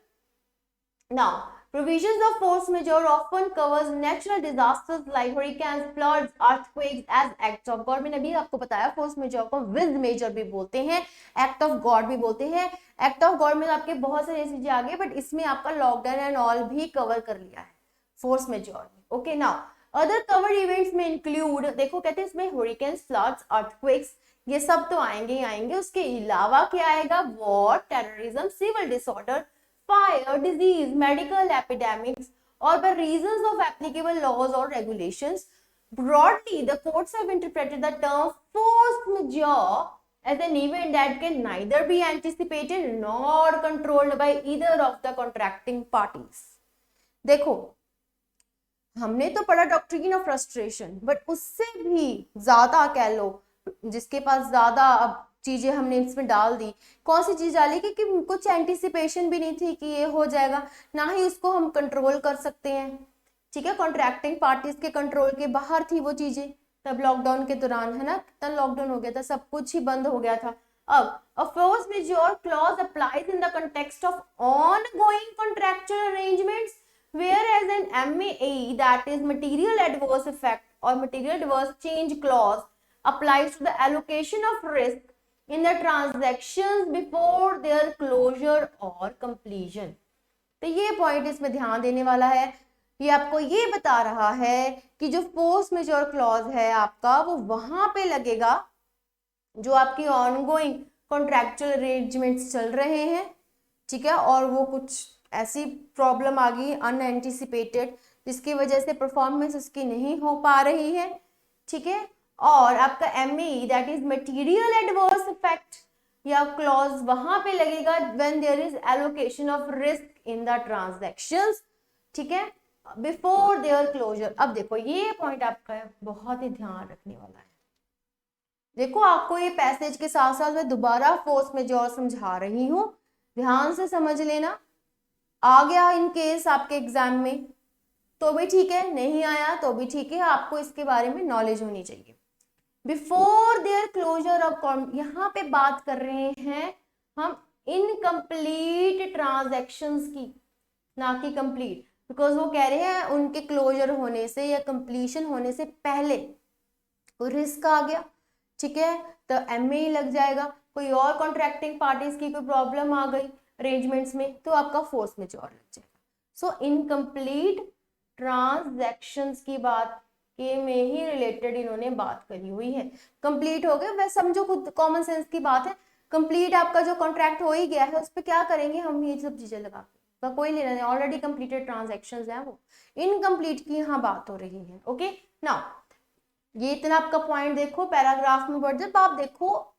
Now, provisions of force majeure often covers natural disasters like hurricanes, floods, earthquakes as acts of God. मैंने अभी आपको बताया force majeure को with major भी बोलते हैं, act of God भी बोलते हैं। act of God में आपके बहुत सारी चीजें आ गई, बट इसमें आपका लॉकडाउन एंड ऑल भी कवर कर लिया है फोर्स मेजॉर में। Okay, now other covered events में इंक्लूड, देखो कहते हैं इसमें हरिकेन्स, फ्लड्स, अर्थक्वेक्स, ये सब तो आएंगे ही आएंगे। उसके अलावा क्या आएगा, war, terrorism, civil disorder, fire, disease, medical epidemics, or by reasons of applicable laws or regulations. Broadly, the courts have interpreted the term force majeure as an event that can neither be anticipated nor controlled by either of the contracting parties. देखो हमने तो पढ़ा डॉक्ट्रिन ऑफ फ्रस्ट्रेशन, बट उससे भी ज्यादा कह लो, जिसके पास ज्यादा अब चीजें हमने इसमें डाल दी। कौन सी चीज डाली कि कुछ एंटिसिपेशन भी नहीं थी कि ये हो जाएगा, ना ही उसको हम कंट्रोल कर सकते हैं। ठीक है, कॉन्ट्रैक्टिंग पार्टीज के कंट्रोल के बाहर थी वो चीजें तब लॉकडाउन के दौरान, है ना, तब लॉकडाउन हो गया था, सब कुछ ही बंद हो गया था। अब a force majeure clause applies in the context of ongoing contractual arrangements, whereas an MAE, that is material adverse effect or material adverse change clause applies to the allocation of risk in the transactions before their closure or completion. तो ये पॉइंट इसमें ध्यान देने वाला है। ये आपको ये बता रहा है कि जो फोर्स मेजोर क्लॉज है आपका वो वहां पे लगेगा जो आपकी ऑनगोइंग कॉन्ट्रैक्चुअल अरेंजमेंट्स चल रहे हैं, ठीक है, और वो कुछ ऐसी प्रॉब्लम आ गई अनएंटिसिपेटेड जिसकी वजह से परफॉर्मेंस उसकी नहीं हो पा रही है, ठीक है। और आपका MAE that is material adverse effect या क्लॉज वहां पे लगेगा when there is allocation of risk in the transactions, ठीक है, बिफोर देयर क्लोजर। अब देखो ये पॉइंट आपका बहुत ही ध्यान रखने वाला है। देखो आपको ये पैसेज के साथ साथ मैं दोबारा फोर्स मेजॉर समझा रही हूँ, ध्यान से समझ लेना। आ गया इन केस आपके एग्जाम में तो भी ठीक है, नहीं आया तो भी ठीक है, आपको इसके बारे में नॉलेज होनी चाहिए। बिफोर देयर क्लोजर ऑफ, यहाँ पे बात कर रहे हैं हम इनकम्प्लीट ट्रांजैक्शंस की, ना कि कंप्लीट, बिकॉज वो कह रहे हैं उनके क्लोजर होने से या कंप्लीशन होने से पहले कोई रिस्क आ गया, ठीक है, तो MAE लग जाएगा। कोई और कॉन्ट्रैक्टिंग पार्टीज की कोई प्रॉब्लम आ गई अरेंजमेंट्स में तो आपका फोर्स मेजॉर लग जाएगा। सो इनकम्प्लीट ट्रांजैक्शंस की बात के में ही रिलेटेड इन्होंने बात करी हुई है। कंप्लीट हो गया, वैसे समझो खुद कॉमन सेंस की बात है, कंप्लीट आपका जो कॉन्ट्रैक्ट हो ही गया है उस पर क्या करेंगे हम, ये सब चीजें लगा के, कोई लेना नहीं, ऑलरेडी कंप्लीटेड ट्रांजैक्शंस हैं वो, इनकम्प्लीट की यहाँ बात हो रही है। ओके नाउ ये इतना आपका पॉइंट देखो पैराग्राफ में बढ़, जब आप देखो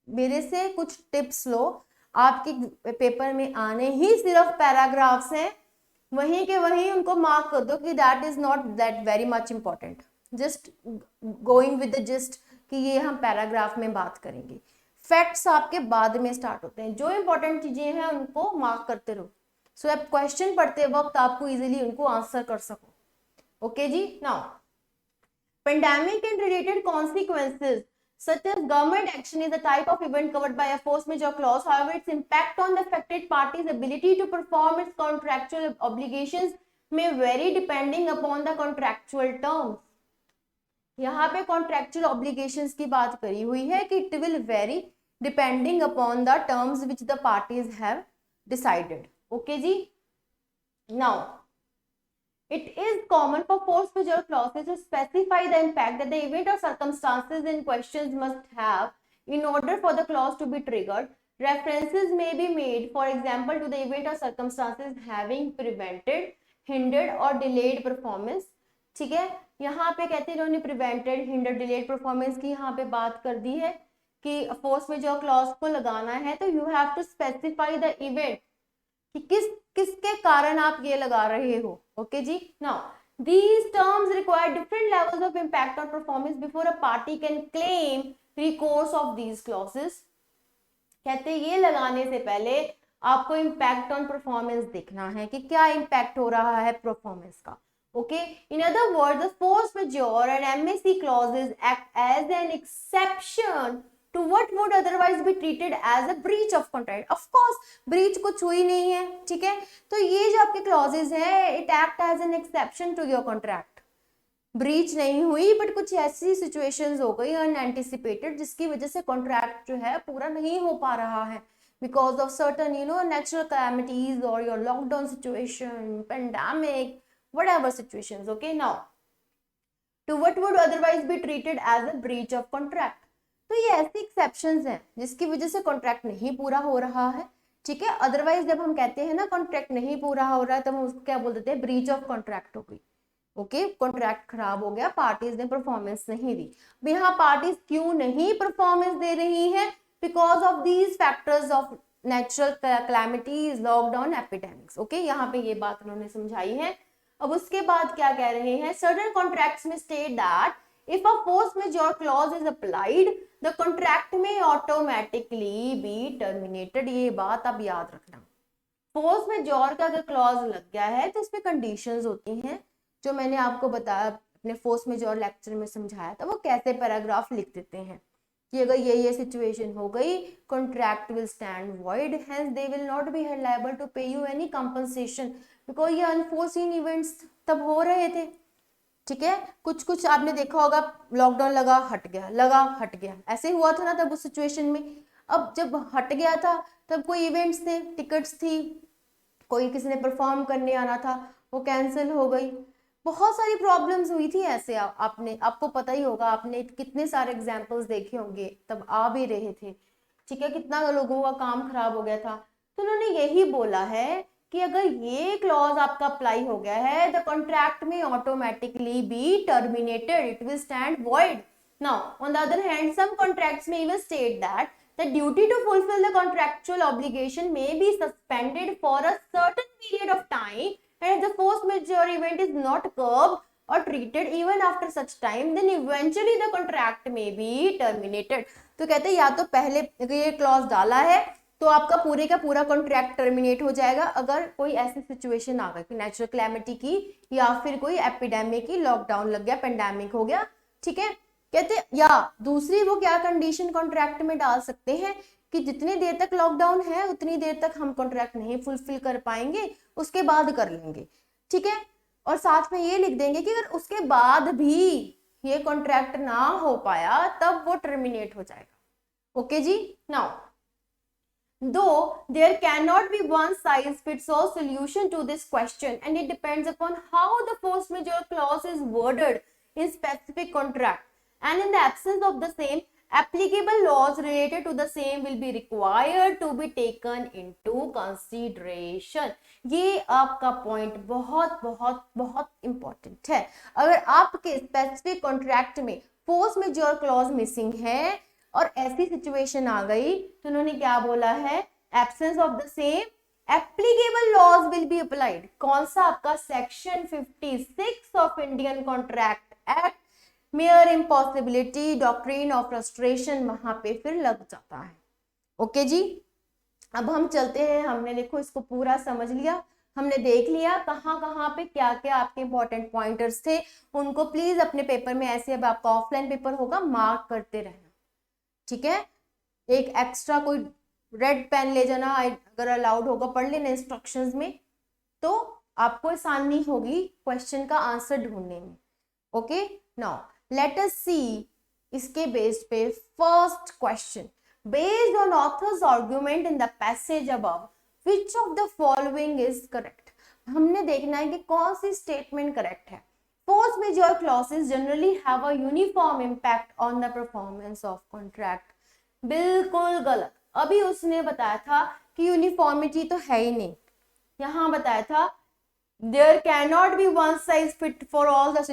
मेरे से कुछ टिप्स लो, आपके पेपर में आने ही सिर्फ पैराग्राफ्स हैं, वहीं के वहीं उनको मार्क कर दो कि that is not that very much important, just going with the gist कि ये हम पैराग्राफ में बात करेंगे। फैक्ट्स आपके बाद में स्टार्ट होते हैं, जो इंपॉर्टेंट चीजें हैं उनको मार्क करते रहो, सो आप क्वेश्चन पढ़ते वक्त आपको इजीली उनको आंसर कर सको। ओके जी, now pandemic and related consequences such as government action is a type of event covered by a force majeure clause. However, its impact on the affected party's ability to perform its contractual obligations may vary depending upon the contractual terms. यहाँ पे contractual obligations की बात करी हुई है कि it will vary depending upon the terms which the parties have decided. Okay ji, now it is common for force majeure clauses to specify the impact that the event or circumstances in question must have in order for the clause to be triggered. References may be made, for example, to the event or circumstances having prevented, hindered or delayed performance. ठीक है, यहाँ पे कहते हैं इन्होंने prevented, hindered, delayed performance की यहाँ पे बात कर दी है कि force majeure clause को लगाना है तो you have to specify the event कि किसके कारण आप ये लगा रहे हो। ओके जी, now these terms require different levels of impact on performance before a party can claim recourse of these clauses. कहते ये लगाने से पहले आपको impact on performance देखना है कि क्या impact हो रहा है performance का। Okay, in other words, the force majeure and MAC clauses act as an exception to what would otherwise be treated as a breach of contract. Of course, breach कुछ हुई नहीं है, ठीक है, तो ये जो आपके clauses हैं, it act as an exception to your contract. Breach नहीं हुई बट कुछ ऐसी सिचुएशंस हो गई अनएंटिसिपेटेड जिसकी वजह से कॉन्ट्रैक्ट जो है पूरा नहीं हो पा रहा है because of certain natural calamities और your lockdown situation, pandemic, whatever situations. Okay, now to what would otherwise be treated as a breach of contract. तो ये ऐसी एक्सेप्शंस हैं जिसकी वजह से कॉन्ट्रैक्ट नहीं पूरा हो रहा है, ठीक है. अदरवाइज जब हम कहते हैं ना कॉन्ट्रैक्ट नहीं पूरा हो रहा है तब हम उसको क्या बोल देते हैं, ब्रीच ऑफ कॉन्ट्रैक्ट हो गई. ओके, कॉन्ट्रैक्ट खराब हो गया, पार्टीज ने परफॉर्मेंस नहीं दी. यहाँ पार्टीज क्यों नहीं परफॉर्मेंस दे रही हैं? Because of these factors of natural calamities, lockdown, epidemics. Okay, यहाँ पे ये बात उन्होंने समझाई है. अब उसके बाद क्या कह रहे हैं, सर्टेन कॉन्ट्रैक्ट्स में state that if a force majeure clause is applied the contract may automatically be terminated. ये बात आप याद रखना. फोर्स मेजॉर का अगर क्लॉज लग गया है तो इसमें कंडीशंस होती हैं जो मैंने आपको बताया अपने फोर्स मेजॉर लेक्चर में समझाया था. वो कैसे पैराग्राफ लिख देते हैं कि अगर ये सिचुएशन हो गई, contract will stand void, hence they will not be held liable to pay you any compensation because ये अनफोर्सीन इवेंट्स तब हो रहे थे, ठीक है, कुछ कुछ आपने देखा होगा, लॉकडाउन लगा हट गया, लगा हट गया, ऐसे हुआ था ना तब उस सिचुएशन में। अब जब हट गया था तब कोई इवेंट्स थे, टिकट्स थी, कोई किसी ने परफॉर्म करने आना था, वो कैंसिल हो गई, बहुत सारी प्रॉब्लम्स हुई थी ऐसे। आपने, आपको पता ही होगा, आपने कितने सारे एग्जांपल्स देखे होंगे, तब आ भी रहे थे, ठीक है, कितना लोगों का काम खराब हो गया था। तो उन्होंने यही बोला है कि अगर ये क्लॉज आपका अप्लाई हो गया है, द कॉन्ट्रैक्ट में automatically be terminated, it will stand void. Now, on the other hand, some contracts may even state that the duty to fulfill the contractual obligation may be suspended for a certain period of time, and if the force majeure event is not curbed or treated even after such time, then eventually the contract may be terminated. तो कहते हैं या तो पहले ये क्लॉज डाला है तो आपका पूरे का पूरा कॉन्ट्रैक्ट टर्मिनेट हो जाएगा, अगर कोई ऐसी सिचुएशन आ गई, नेचुरल कैलेमिटी की या फिर कोई एपिडेमिक की, लॉकडाउन लग गया, पेंडेमिक हो गया, ठीक है। कहते या दूसरी वो क्या कंडीशन कॉन्ट्रैक्ट में डाल सकते हैं कि जितनी देर तक लॉकडाउन है उतनी देर तक हम कॉन्ट्रैक्ट नहीं फुलफिल कर पाएंगे, उसके बाद कर लेंगे, ठीक है। और साथ में ये लिख देंगे कि अगर उसके बाद भी ये कॉन्ट्रैक्ट ना हो पाया तब वो टर्मिनेट हो जाएगा। ओके जी। Now, though there cannot be one size fits all solution to this question, and it depends upon how the force majeure clause is worded in specific contract, and in the absence of the same, applicable laws related to the same will be required to be taken into consideration. ये आपका पॉइंट बहुत बहुत बहुत इंपॉर्टेंट है। अगर आपके स्पेसिफिक कॉन्ट्रैक्ट में फोर्स मेजर क्लॉज मिसिंग है और ऐसी सिचुएशन आ गई, तो उन्होंने क्या बोला है, absence of the same applicable laws will be applied. कौन सा आपका section 56 of Indian contract act, mere impossibility, doctrine of frustration, वहां पे फिर लग जाता है। ओके जी, अब हम चलते हैं, हमने देखो इसको पूरा समझ लिया, हमने देख लिया कहाँ कहाँ पे क्या क्या आपके इंपॉर्टेंट पॉइंटर्स थे, उनको प्लीज अपने पेपर में ऐसे, अब आपका ऑफलाइन पेपर होगा, मार्क करते रहना, ठीक है। एक एक्स्ट्रा कोई रेड पेन ले जाना, अगर अलाउड होगा पढ़ लेना इंस्ट्रक्शंस में, तो आपको आसानी होगी क्वेश्चन का आंसर ढूंढने में। ओके, नाउ लेट अस सी इसके बेस पे first question, based on authors argument in the passage above which of the following is correct. हमने देखना है कि कौन सी स्टेटमेंट करेक्ट है। Force majeure clauses generally have a uniform impact on the performance of contract. बिल्कुल गलत। अभी उसने बताया था कि यूनिफॉर्मिटी तो है ही नहीं, यहां बताया था there cannot be one size fit for all the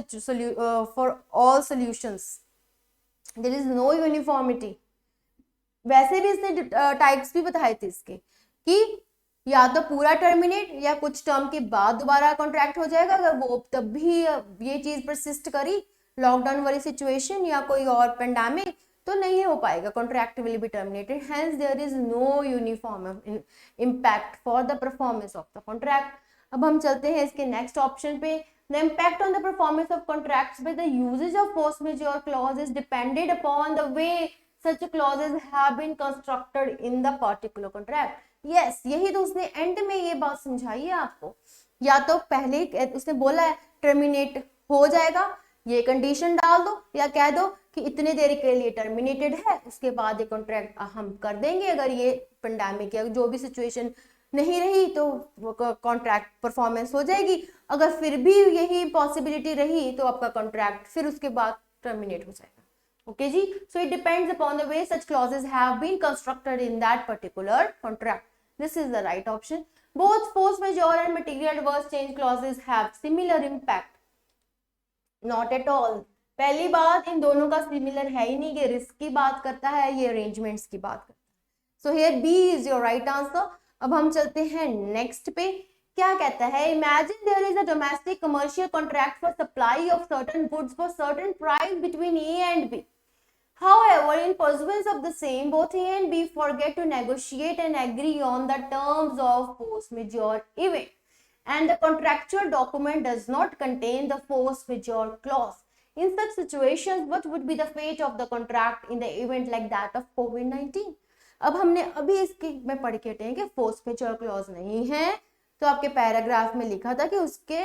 for all solutions. There is no uniformity. वैसे भी इसने टाइप्स भी बताए थे इसके कि या तो पूरा टर्मिनेट या कुछ टर्म के बाद दोबारा कॉन्ट्रैक्ट हो जाएगा, अगर वो तब भी ये चीज परसिस्ट करी, लॉकडाउन वाली सिचुएशन या कोई और पेंडेमिक, तो नहीं हो पाएगा, contract will be terminated, hence there is no uniform impact for the performance of the contract. अब हम चलते हैं इसके नेक्स्ट ऑप्शन पे, the impact on the performance of contracts by the usages of force majeure clause is depended upon the way such clauses have been constructed in the particular contract. Yes, यही तो उसने एंड में ये बात समझाई है आपको, या तो पहले उसने बोला है टर्मिनेट हो जाएगा, ये कंडीशन डाल दो या कह दो कि इतने देर के लिए टर्मिनेटेड है, उसके बाद ये कॉन्ट्रैक्ट हम कर देंगे, अगर ये पेंडेमिक या जो भी सिचुएशन नहीं रही तो कॉन्ट्रैक्ट परफॉर्मेंस हो जाएगी, अगर फिर भी यही पॉसिबिलिटी रही तो आपका कॉन्ट्रैक्ट फिर उसके बाद टर्मिनेट हो जाएगा। Okay ji, so it depends upon the way such clauses have been constructed in that particular contract. This is the right option. Both force majeure and material adverse change clauses have similar impact. Not at all. पहली बात, इन दोनों का सिमिलर है ही नहीं, ये रिस्क की बात करता है, ये अरेंजमेंट्स की बात करता है। So here B is your right answer. अब हम चलते हैं नेक्स्ट पे, क्या कहता है, imagine there is a domestic commercial contract for supply of certain goods for certain price between A and B. However, in pursuance of the same, both A and B forget to negotiate and agree on the terms of force majeure event, and the contractual document does not contain the force majeure clause. In such situations, what would be the fate of the contract in the event like that of COVID-19? अब हमने अभी इसके में पढ़ के हटे हैं कि फोर्स मेजर क्लॉज नहीं है, तो आपके पैराग्राफ में लिखा था कि उसके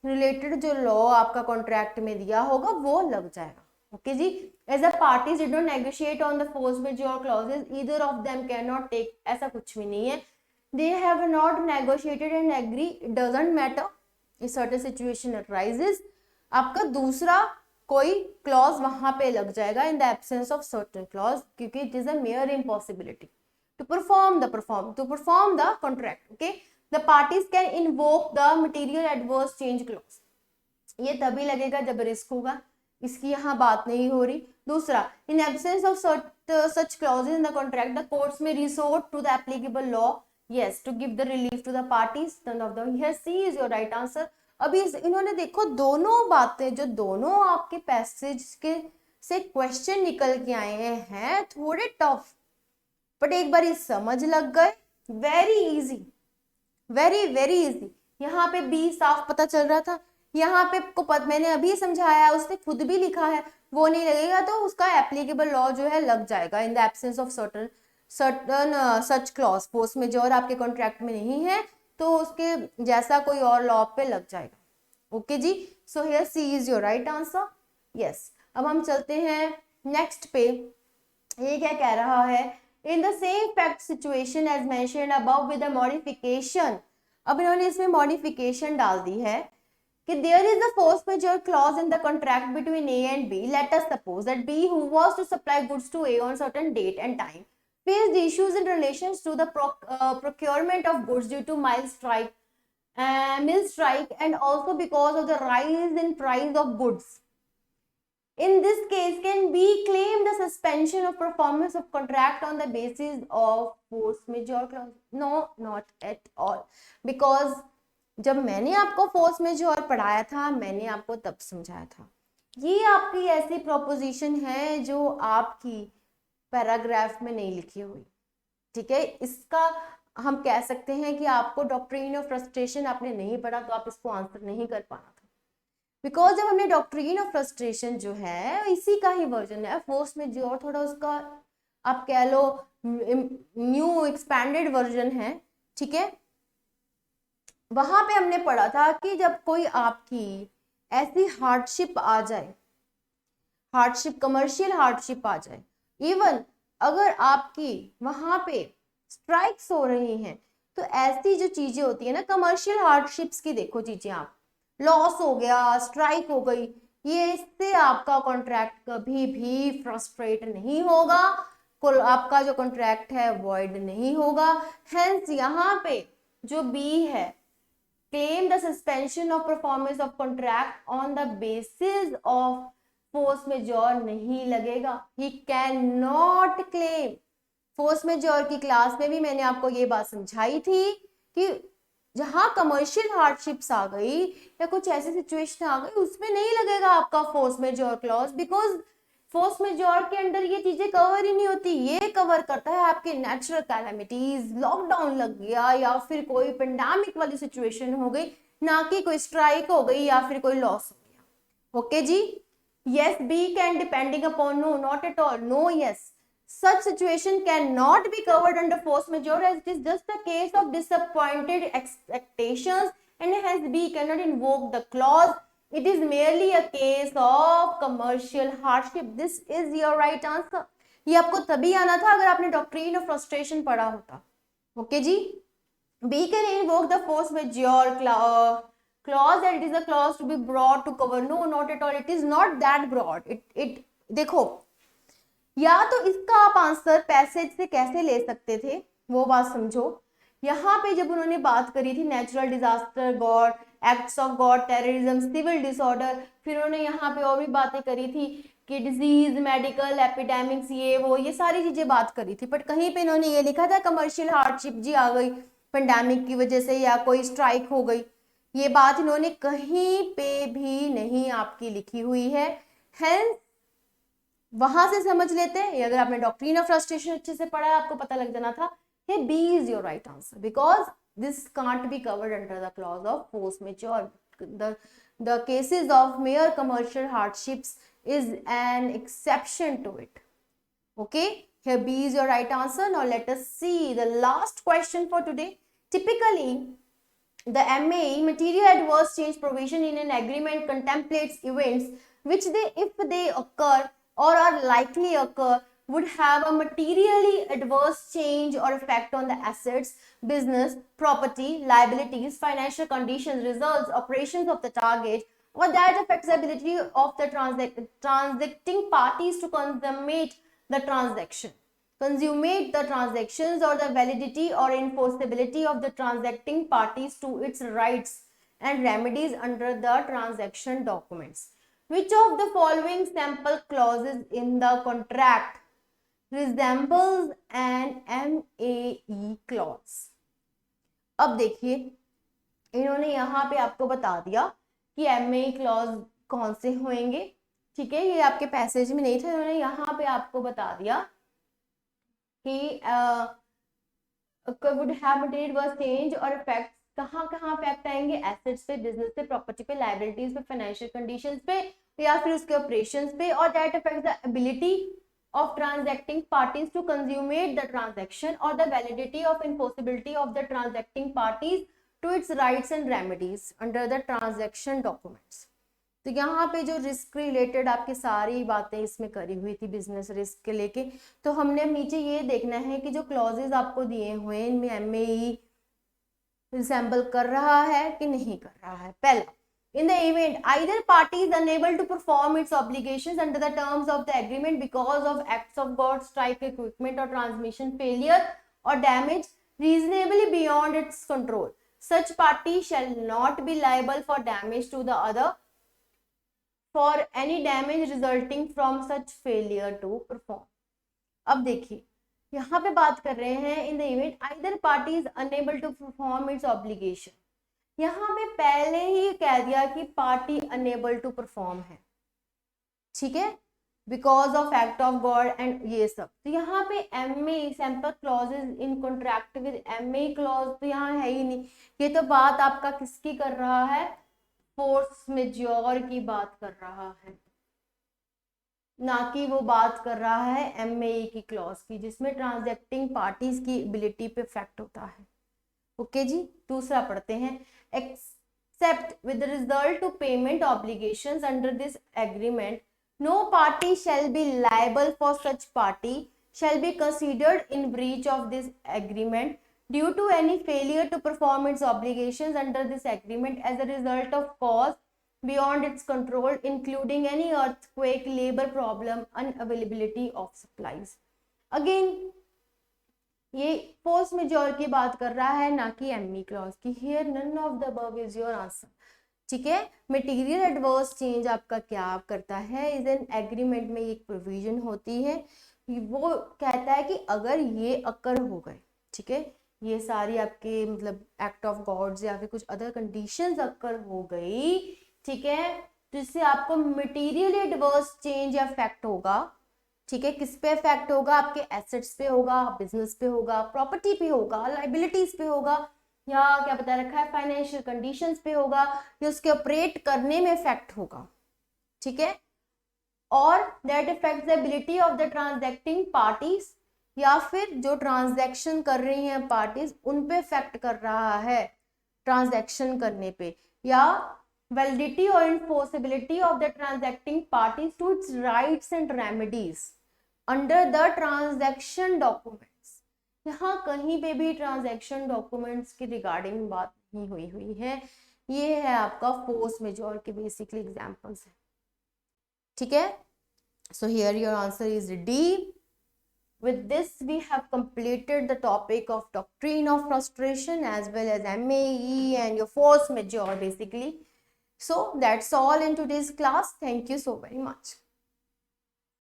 रिलेटेड जो लॉ आपका कॉन्ट्रैक्ट में दिया होगा वो लग जाएगा। ओके जी, as a parties did not negotiate on the force majeure clauses either of them can not take, ऐसा कुछ भी नहीं है। They have not negotiated and agree, it doesn't matter, if certain situation arises, आपका दूसरा कोई क्लॉज वहां पे लग जाएगा in the absence of certain clause, क्योंकि it is a mere impossibility to perform the contract. Okay, the parties can invoke the material adverse change clause. ये तभी लगेगा जब रिस्क होगा, इसकी यहाँ बात नहीं हो रही। दूसरा, in absence of such clauses in the contract, the courts may resort to the applicable law, yes, to give the relief to the parties. None of the here C is your right answer. अभी इन्होंने देखो दोनों बातें जो दोनों आपके पैसेज के से क्वेश्चन निकल के आए हैं थोड़े टफ, बट एक बार समझ लग गए, very easy, very very easy. यहाँ पे बी साफ पता चल रहा था, यहाँ पे मैंने अभी समझाया, उसने खुद भी लिखा है, वो नहीं लगेगा तो उसका एप्लीकेबल लॉ जो है लग जाएगा in the absence of certain such clause, force majeure आपके कॉन्ट्रैक्ट में नहीं है तो उसके जैसा कोई और लॉ पे लग जाएगा। ओके जी, so here C is your right answer. Yes, अब हम चलते हैं नेक्स्ट पे। ये क्या कह रहा है, in the same fact situation as mentioned above with a modification, अब इन्होंने इसमें modification डाल दी है कि there is a force majeure clause in the contract between A and B. Let us suppose that B, who was to supply goods to A on certain date and time, faced issues in relation to the procurement of goods due to mill strike and also because of the rise in price of goods. In this case, can be claimed the suspension of performance of contract on the basis of force majeure clause? No, not at all. Because जब मैंने आपको फोर्स मेजॉर पढ़ाया था, मैंने आपको तब समझाया था, ये आपकी ऐसी प्रोपोजिशन है जो आपकी पैराग्राफ में नहीं लिखी हुई। ठीक है, इसका हम कह सकते हैं कि आपको डॉक्ट्रिन ऑफ फ्रस्ट्रेशन आपने नहीं पढ़ा तो आप इसको आंसर नहीं कर पाना था, बिकॉज जब हमने डॉक्ट्रिन ऑफ फ्रस्ट्रेशन जो है इसी का ही वर्जन है, फोर्स मेजॉर थोड़ा उसका आप कह लो न्यू एक्सपैंडेड वर्जन है। ठीक है, वहां पे हमने पढ़ा था कि जब कोई आपकी ऐसी हार्डशिप आ जाए, हार्डशिप कमर्शियल हार्डशिप आ जाए, इवन अगर आपकी वहां पे स्ट्राइक्स हो रही हैं, तो ऐसी जो चीजें होती है ना कमर्शियल हार्डशिप्स की, देखो चीजें आप लॉस हो गया, स्ट्राइक हो गई, ये इससे आपका कॉन्ट्रैक्ट कभी भी फ्रस्ट्रेट नहीं होगा, आपका जो कॉन्ट्रैक्ट है वॉइड नहीं होगा। हेंस यहाँ पे जो बी है, claim the suspension of performance of contract on the basis of force majeure नहीं लगेगा, he can not claim. Force majeure की क्लास में भी मैंने आपको ये बात समझाई थी कि जहां कमर्शियल हार्डशिप्स आ गई या कुछ ऐसी सिचुएशन आ गई, उसमें नहीं लगेगा आपका force majeure clause, because force majeure के अंदर ये चीजें कवर ही नहीं होती। ये कवर करता है आपके नेचुरल कैलेमिटीज, लॉकडाउन लग गया या फिर कोई पेंडेमिक वाली सिचुएशन हो गई, ना कि कोई स्ट्राइक हो गई या फिर कोई लॉस हो गया। ओके जी, yes, B can depending upon, no, not at all, no, yes, such situation cannot be covered under force majeure as it is just a case of disappointed expectations and hence B cannot invoke the clause, it is merely a case of commercial hardship. This is your right answer. ये आपको तभी आना था अगर आपने डॉक्ट्रिन ऑफ फ्रस्ट्रेशन पढ़ा होता। ओके जी, B can invoke the force majeure clause and it is a clause to be brought to cover, no, not at all, it is not that broad. it देखो, या तो इसका आप आंसर पैसेज से कैसे ले सकते थे वो बात समझो। यहाँ पे जब उन्होंने बात करी थी natural disaster, God, acts of God, terrorism, civil disorder, फिर उन्होंने यहाँ पे और भी बातें करी थी कि डिजीज, मेडिकल, एपिडेमिक्स, ये वो, ये सारी चीजें बात करी थी, बट कहीं पे इन्होंने ये लिखा था कमर्शियल हार्डशिप जी आ गई पेंडेमिक की वजह से या कोई स्ट्राइक हो गई, ये बात इन्होंने कहीं पे भी नहीं आपकी लिखी हुई है। हेंस वहां से समझ लेते हैं, अगर आपने डॉक्ट्रिन ऑफ फ्रस्ट्रेशन अच्छे से पढ़ा है आपको पता लग जाना था कि B is your right answer, because this can't be covered under the clause of force majeure. the cases of mere commercial hardships is an exception to it. Okay, here B is your right answer. Now let us see the last question for today. Typically The MAE, material adverse change provision in an agreement, contemplates events which if they occur or are likely occur, would have a materially adverse change or effect on the assets, business, property, liabilities, financial conditions, results, operations of the target, or that affects the ability of the transacting parties to consummate the transactions or the validity or enforceability of the transacting parties to its rights and remedies under the transaction documents. Which of the following sample clauses in the contract resembles an MAE clause? अब देखिए, इन्होंने यहाँ पे आपको बता दिया कि MAE क्लॉज कौन से होंगे, ठीक है, ये आपके पैसेज में नहीं था, इन्होंने यहाँ पे आपको बता दिया कि would have material worse change और इफेक्ट, कहाँ कहाँ इफेक्ट आएंगे, एसेट्स पे, बिजनेस पे, प्रॉपर्टी पे, लाइबिलिटीज पे, फाइनेंशियल कंडीशंस पे या फिर उसके ऑपरेशंस पे, और that affects the ability of transacting parties to consummate the transaction or the validity of enforceability of the transacting parties to its rights and remedies under the transaction documents. तो यहाँ पे जो रिस्क रिलेटेड आपकी सारी बातें इसमें करी हुई थी बिजनेस रिस्क के लेके, तो हमने नीचे ये देखना है कि जो क्लॉजेज आपको दिए हुए हैं इनमें MAE रिसेंबल कर रहा है कि नहीं कर रहा है. पहला, in the event either party is unable to perform its obligations under the terms of the agreement because of acts of God, strike, equipment or transmission failure or damage reasonably beyond its control, such party shall not be liable for damage to the other for any damage resulting from such failure to perform. अब देखिए यहाँ पे बात कर रहे हैं in the event either party is unable to perform its obligation. यहाँ पे पहले ही कह दिया कि पार्टी अनेबल टू परफॉर्म है, ठीक है, because of act of God and ये सब. तो यहाँ पे MAE sample clauses in contract with MAE clause तो यहाँ है ही नहीं. ये तो बात आपका किसकी कर रहा है, फोर्स मेजॉर की बात कर रहा है, ना कि वो बात कर रहा है MAE की क्लॉज की जिसमें ट्रांजैक्टिंग पार्टीज की एबिलिटी पे इफेक्ट होता है. ओके जी, दूसरा पढ़ते हैं. Except with result to payment obligations under this agreement, no party shall be liable for such party shall be considered in breach of this agreement due to any failure to perform its obligations under this agreement as a result of cause beyond its control, including any earthquake, labor problem, unavailability of supplies. Again, ये फोर्स मेजॉर की बात कर रहा है ना कि MAE क्लॉज की. Here none of the above is your answer, ठीक है. मटेरियल एडवर्स चेंज आपका क्या करता है, इज एन एग्रीमेंट में एक प्रोविजन होती है, वो कहता है कि अगर ये अकर हो गए, ठीक है, ये सारी आपके मतलब एक्ट ऑफ गॉड्स या फिर कुछ अदर कंडीशंस अकर हो गई, ठीक है, तो इससे आपको मटेरियल एडवर्स चेंज या इफेक्ट होगा, ठीक है. किस पे इफेक्ट होगा, आपके एसेट्स पे होगा, बिजनेस पे होगा, प्रॉपर्टी पे होगा, लाइबिलिटीज पे होगा, या क्या बता रखा है फाइनेंशियल कंडीशंस पे होगा, या उसके ऑपरेट करने में इफेक्ट होगा, ठीक है. और that effects the ability of the transacting parties, या फिर जो ट्रांजैक्शन कर रही हैं पार्टीज उन पे इफेक्ट कर रहा है ट्रांजैक्शन करने पे, या वैलिडिटी और enforceability of the transacting parties to its rights and remedies under the transaction documents. यहाँ कहीं पे भी ट्रांजैक्शन डॉक्यूमेंट्स की रिगार्डिंग बात नहीं हुई है. ये है आपका फोर्स मेजॉर के बेसिकली एग्जांपल्स है, ठीक है. So here your answer is D. With this we have completed the topic of doctrine of frustration as well as MAE and your force majeure basically. So that's all in today's class. Thank you so very much.